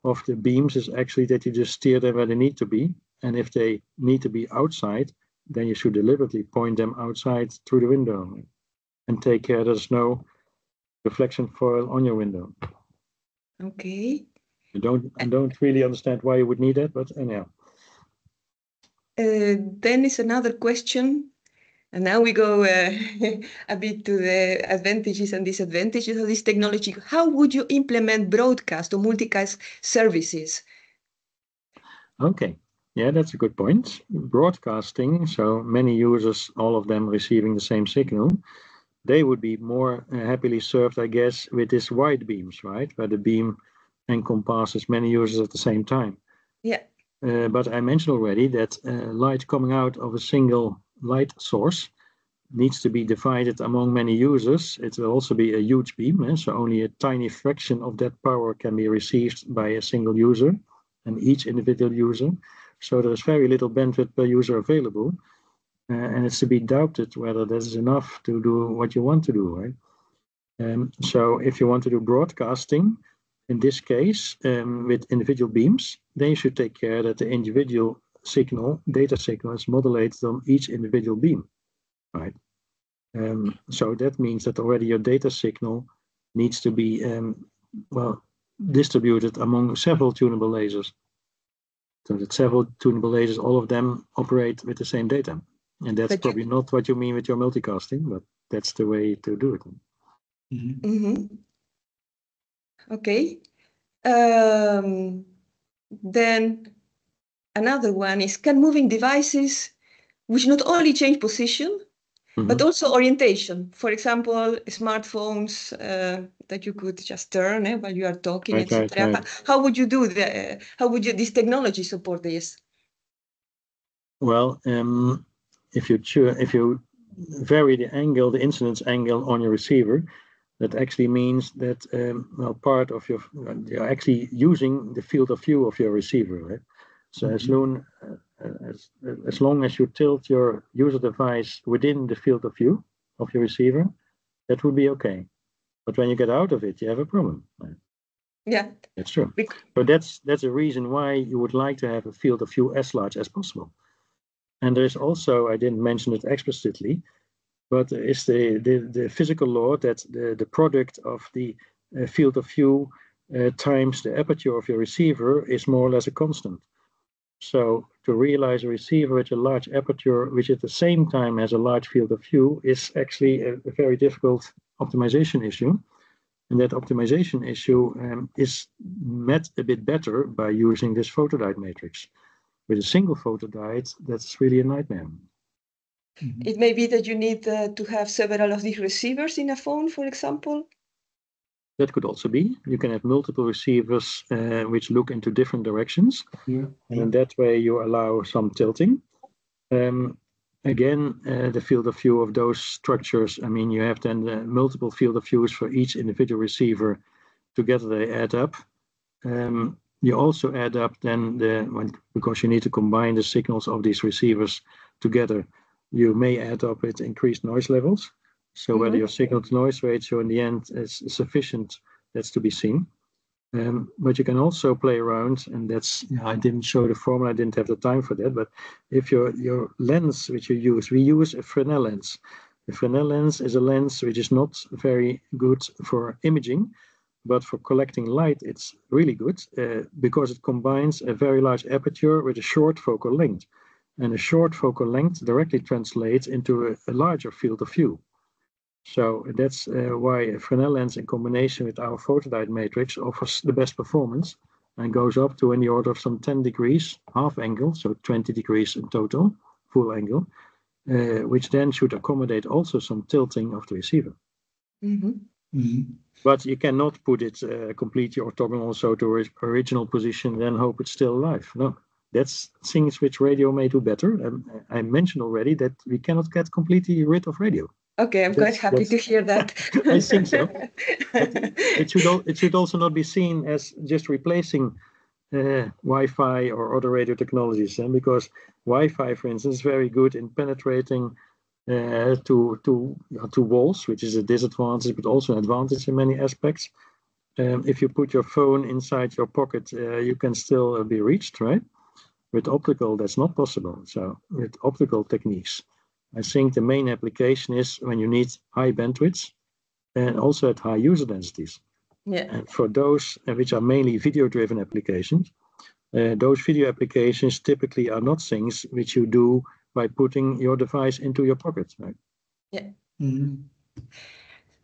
of the beams is actually that you just steer them where they need to be. And if they need to be outside, then you should deliberately point them outside through the window and take care there's no reflection foil on your window. Okay. I don't really understand why you would need that, but anyhow. Then is another question. And now we go a bit to the advantages and disadvantages of this technology. How would you implement broadcast or multicast services? Okay, yeah, that's a good point. Broadcasting, so many users, all of them receiving the same signal, they would be more happily served, I guess, with this wide beams, right? Where the beam encompasses many users at the same time. Yeah. But I mentioned already that light coming out of a single light source needs to be divided among many users. It will also be a huge beam, so only a tiny fraction of that power can be received by a single user and each individual user. So there is very little bandwidth per user available. And it's to be doubted whether this is enough to do what you want to do, right? So if you want to do broadcasting, in this case, with individual beams, then you should take care that the individual signal, data signal, is modulated on each individual beam, right? So that means that already your data signal needs to be distributed among several tunable lasers. So that several tunable lasers, all of them operate with the same data. And that's probably not what you mean with your multicasting, but that's the way to do it. Okay. Then another one is, can moving devices which not only change position, but also orientation? For example, smartphones that you could just turn while you are talking, etc. Right. How would you do that? How would this technology support this? Well, if you vary the angle, the incidence angle on your receiver, that actually means that part of you're actually using the field of view of your receiver, right? So as long as you tilt your user device within the field of view of your receiver, that would be okay. But when you get out of it, you have a problem. Right? Yeah, that's true. So that's a reason why you would like to have a field of view as large as possible. And there's also, I didn't mention it explicitly, but it's the physical law that the product of the field of view times the aperture of your receiver is more or less a constant. So to realize a receiver with a large aperture, which at the same time has a large field of view, is actually a very difficult optimization issue. And that optimization issue is met a bit better by using this photodiode matrix. With a single photodiode, that's really a nightmare. It may be that you need to have several of these receivers in a phone, for example. That could also be. You can have multiple receivers which look into different directions. And in that way, you allow some tilting. Again, the field of view of those structures, I mean, you have then the multiple field of views for each individual receiver. Together they add up. You also add up then because you need to combine the signals of these receivers together, you may add up with increased noise levels. So whether your signal to noise ratio in the end is sufficient, that's to be seen. But you can also play around, and that's, I didn't show the formula, I didn't have the time for that, but if your lens which you use, we use a Fresnel lens. The Fresnel lens is a lens which is not very good for imaging, but for collecting light, it's really good because it combines a very large aperture with a short focal length. And a short focal length directly translates into a larger field of view. So that's why a Fresnel lens in combination with our photodiode matrix offers the best performance and goes up to in the order of some 10 degrees, half angle, so 20 degrees in total, full angle, which then should accommodate also some tilting of the receiver. But you cannot put it completely orthogonal, so to its original position, then hope it's still alive. No, that's things which radio may do better. I mentioned already that we cannot get completely rid of radio. Okay, I'm quite happy to hear that. I think so. But it should also not be seen as just replacing Wi-Fi or other radio technologies, because Wi-Fi, for instance, is very good in penetrating to walls, which is a disadvantage, but also an advantage in many aspects. If you put your phone inside your pocket, you can still be reached, right? With optical, that's not possible. So with optical techniques, I think the main application is when you need high bandwidths and also at high user densities. Yeah. And for those which are mainly video-driven applications, those video applications typically are not things which you do by putting your device into your pocket, right? Yeah.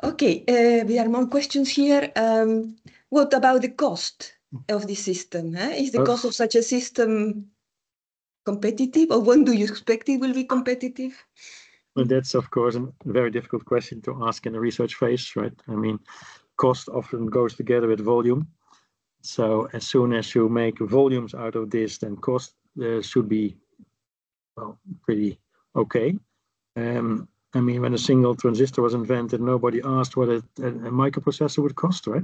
Okay, there are more questions here. What about the cost of the system? Is the cost of such a system competitive, or when do you expect it will be competitive? Well, that's of course a very difficult question to ask in a research phase, right? I mean, cost often goes together with volume. So as soon as you make volumes out of this, then cost should be, well, pretty okay. I mean, when a single transistor was invented, nobody asked what a microprocessor would cost, right?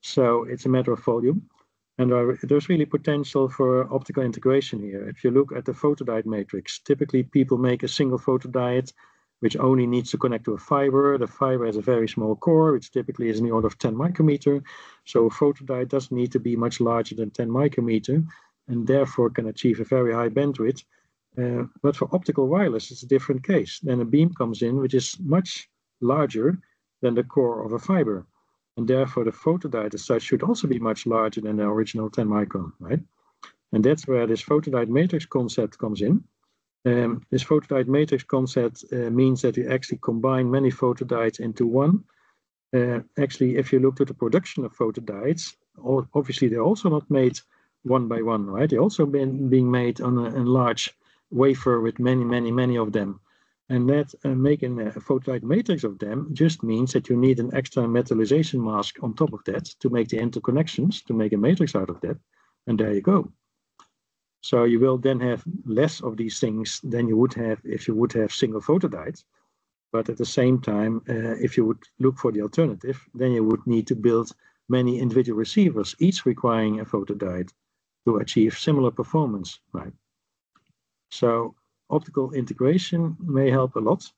So it's a matter of volume. And there's really potential for optical integration here. If you look at the photodiode matrix, typically people make a single photodiode which only needs to connect to a fiber. The fiber has a very small core, which typically is in the order of 10 micrometer. So a photodiode doesn't need to be much larger than 10 micrometer and therefore can achieve a very high bandwidth. But for optical wireless, it's a different case. Then a beam comes in which is much larger than the core of a fiber. And therefore, the photodiode as such should also be much larger than the original 10 micron, right? And that's where this photodiode matrix concept comes in. This photodiode matrix concept means that you actually combine many photodiodes into one. Actually, if you look at the production of photodiodes, obviously they're also not made one by one, right? They're also being made on a large wafer with many of them. And that making a photodiode matrix of them just means that you need an extra metallization mask on top of that to make the interconnections, to make a matrix out of that. And there you go. So you will then have less of these things than you would have if you would have single photodiodes. But at the same time, if you would look for the alternative, then you would need to build many individual receivers, each requiring a photodiode to achieve similar performance, right? So optical integration may help a lot.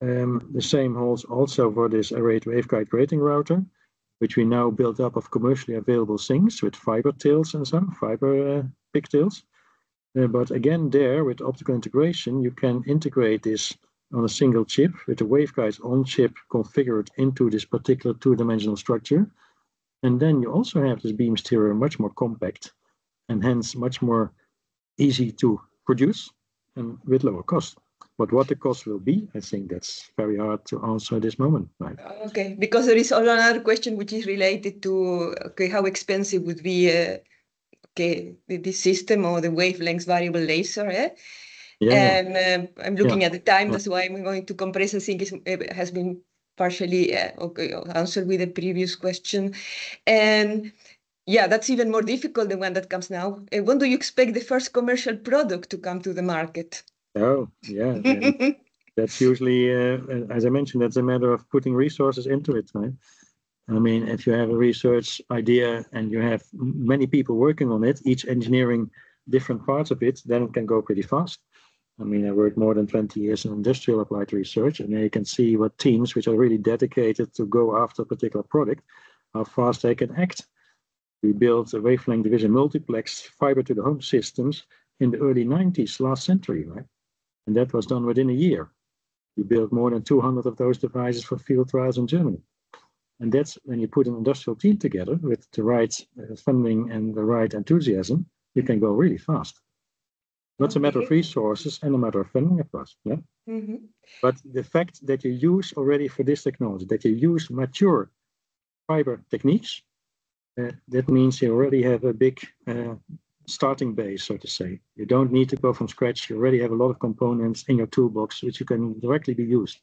The same holds also for this arrayed waveguide grating router, which we now built up of commercially available things with fiber tails and so, fiber pigtails. But again, there with optical integration, you can integrate this on a single chip with the waveguides on chip configured into this particular two-dimensional structure. And then you also have this beam steerer much more compact and hence much more easy to produce and with lower cost. But what the cost will be, I think that's very hard to answer at this moment. Right? Okay, because there is also another question which is related to how expensive would be this system or the wavelength variable laser. And I'm looking at the time, that's why I'm going to compress. I think it has been partially answered with the previous question. And yeah, that's even more difficult than one that comes now. When do you expect the first commercial product to come to the market? Oh, yeah. That's usually, as I mentioned, that's a matter of putting resources into it, right? I mean, if you have a research idea and you have many people working on it, each engineering different parts of it, then it can go pretty fast. I mean, I worked more than 20 years in industrial applied research, and there you can see what teams which are really dedicated to go after a particular product, how fast they can act. We built a wavelength division multiplex fiber to the home systems in the early 90s, last century, right? And that was done within a year. We built more than 200 of those devices for field trials in Germany. And that's when you put an industrial team together with the right funding and the right enthusiasm, you can go really fast. That's a matter of resources and a matter of funding, of course. Yeah. But the fact that you use already for this technology, that you use mature fiber techniques, that means you already have a big starting base, so to say. You don't need to go from scratch. You already have a lot of components in your toolbox which you can directly be used.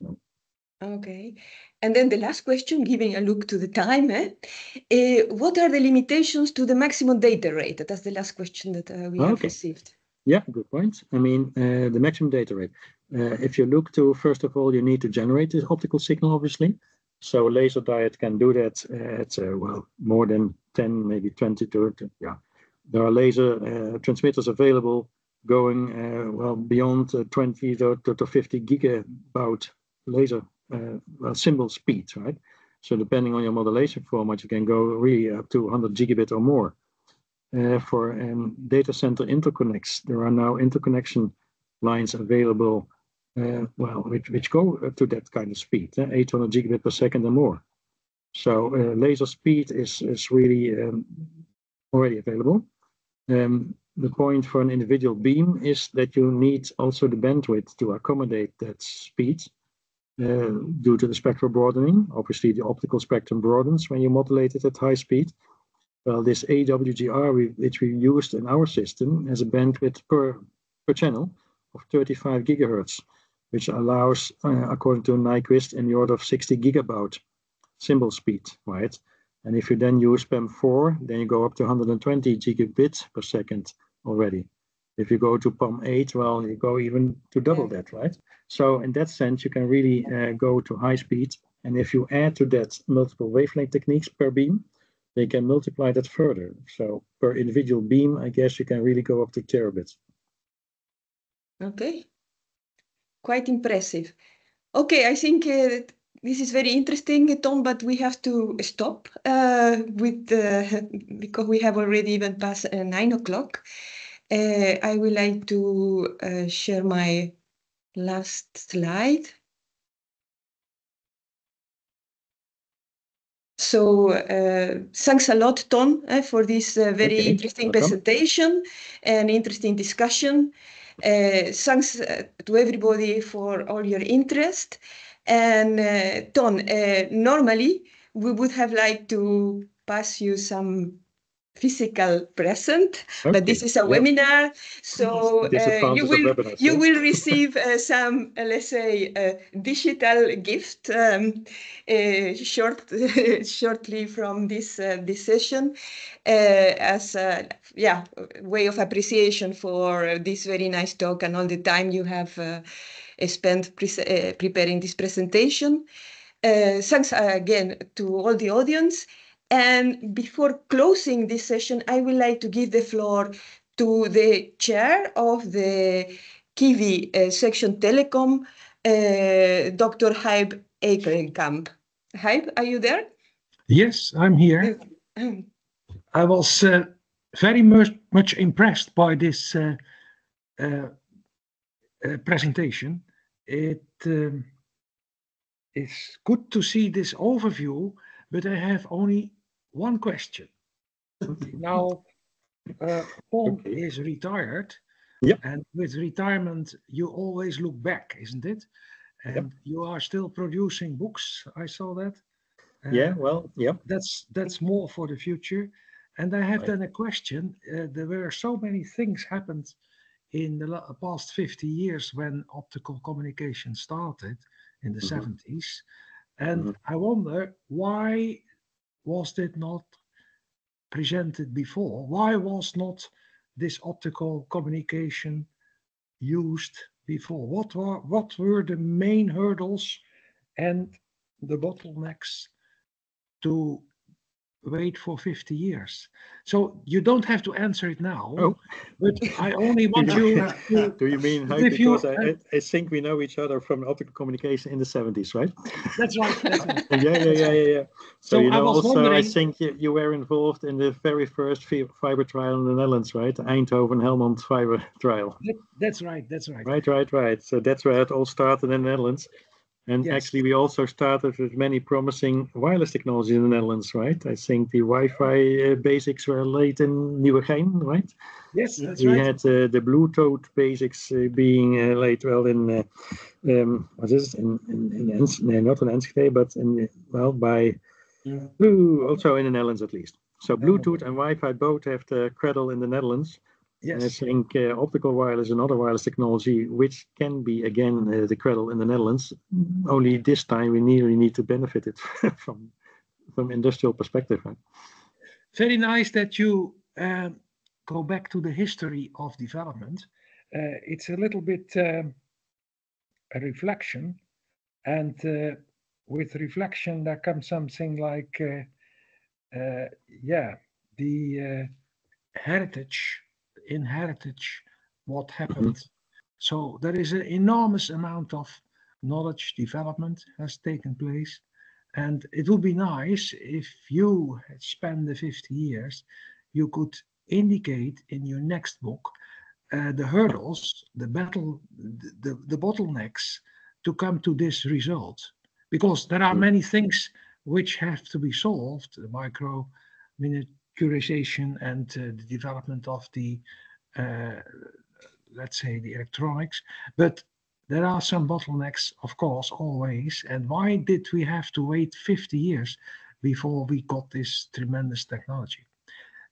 Okay. And then the last question, giving a look to the time, what are the limitations to the maximum data rate? That's the last question that we have received. Yeah, good point. I mean, the maximum data rate. If you look to, first of all, you need to generate this optical signal, obviously. So a laser diode can do that at, more than 10, maybe 20 to, yeah. There are laser transmitters available going, beyond 20 to 50 gigabaud laser symbol speed, right? So depending on your modulation format, you can go really up to 100 gigabit or more. For data center interconnects, there are now interconnection lines available, which go to that kind of speed, 800 gigabit per second or more. So laser speed is really already available. The point for an individual beam is that you need also the bandwidth to accommodate that speed due to the spectral broadening. Obviously, the optical spectrum broadens when you modulate it at high speed. Well, this AWGR, which we used in our system, has a bandwidth per channel of 35 gigahertz, which allows, according to Nyquist, in the order of 60 gigabaud symbol speed, right? And if you then use PAM4, then you go up to 120 gigabits per second already. If you go to PAM8, well, you go even to double that, right? So in that sense, you can really go to high speed. And if you add to that multiple wavelength techniques per beam, they can multiply that further. So per individual beam, I guess you can really go up to terabits. Okay, quite impressive. Okay, I think this is very interesting, Tom, but we have to stop because we have already even past 9 o'clock. I would like to share my last slide. So thanks a lot, Ton, for this very interesting presentation and interesting discussion. Thanks to everybody for all your interest. And Ton, normally we would have liked to pass you some physical present, but this is a webinar, so you will receive some, let's say, digital gift shortly from this session as a way of appreciation for this very nice talk and all the time you have spent preparing this presentation. Thanks again to all the audience. And before closing this session, I would like to give the floor to the chair of the KIVI section Telecom, Dr. Hype Ekelenkamp. Hype, are you there? Yes, I'm here. I was very much impressed by this presentation. It is good to see this overview, but I have only one question. Now, Paul is retired, and with retirement, you always look back, isn't it? And you are still producing books. I saw that. That's more for the future. And I have then a question. There were so many things happened in the past 50 years when optical communication started in the 70s. And I wonder, why was it not presented before? Why was not this optical communication used before? What were the main hurdles and the bottlenecks to wait for 50 years? So you don't have to answer it now, but I only want you to... Do you mean how? Because I think we know each other from optical communication in the 70s, right? That's right. That's right. Yeah. So you know, also wondering... I think you were involved in the very first fiber trial in the Netherlands, right? The Eindhoven-Helmond fiber trial. That's right. Right. So that's where it all started in the Netherlands. And actually, we also started with many promising wireless technology in the Netherlands, right? I think the Wi-Fi basics were laid in Nieuwegein, right? Yes, that's we right. Had the Bluetooth basics being laid well in what is it? Not in Enschede, but also in the Netherlands at least. So Bluetooth and Wi-Fi both have the cradle in the Netherlands. Yes. And I think optical wireless and other wireless technology, which can be again the cradle in the Netherlands. Only this time we really need to benefit it from industrial perspective. Right? Very nice that you go back to the history of development. It's a little bit a reflection, and with reflection there comes something like the heritage, what happened. So there is an enormous amount of knowledge development has taken place, and it would be nice if you had spent the 50 years, you could indicate in your next book the hurdles, the bottlenecks to come to this result, because there are many things which have to be solved, the micro miniaturization and the development of the let's say the electronics, but there are some bottlenecks, of course, always. And why did we have to wait 50 years before we got this tremendous technology?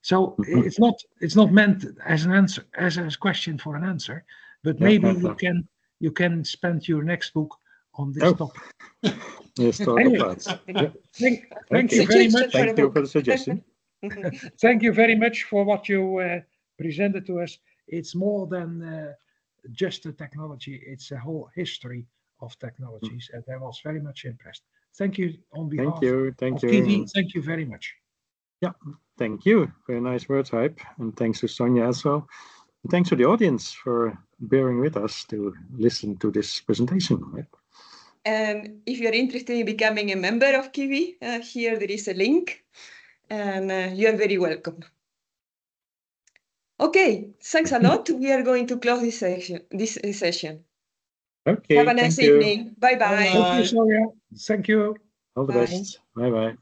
So it's not meant as an answer, as a question for an answer, but maybe you can spend your next book on this topic. Yes, anyway, thank you very much. Thank you for the suggestion. Thank you very much for what you presented to us. It's more than just a technology, it's a whole history of technologies, and I was very much impressed. Thank you on behalf of KIVI. Thank you very much. Yeah, thank you. Very nice words, Hype. And thanks to Sonja as well. And thanks to the audience for bearing with us to listen to this presentation. Right? And if you're interested in becoming a member of KIVI, here there is a link, and you are very welcome. Okay, thanks a lot. We are going to close this session. Okay. Have a nice evening. Bye-bye. Thank you, Sonja. Thank you. All the best. Bye-bye.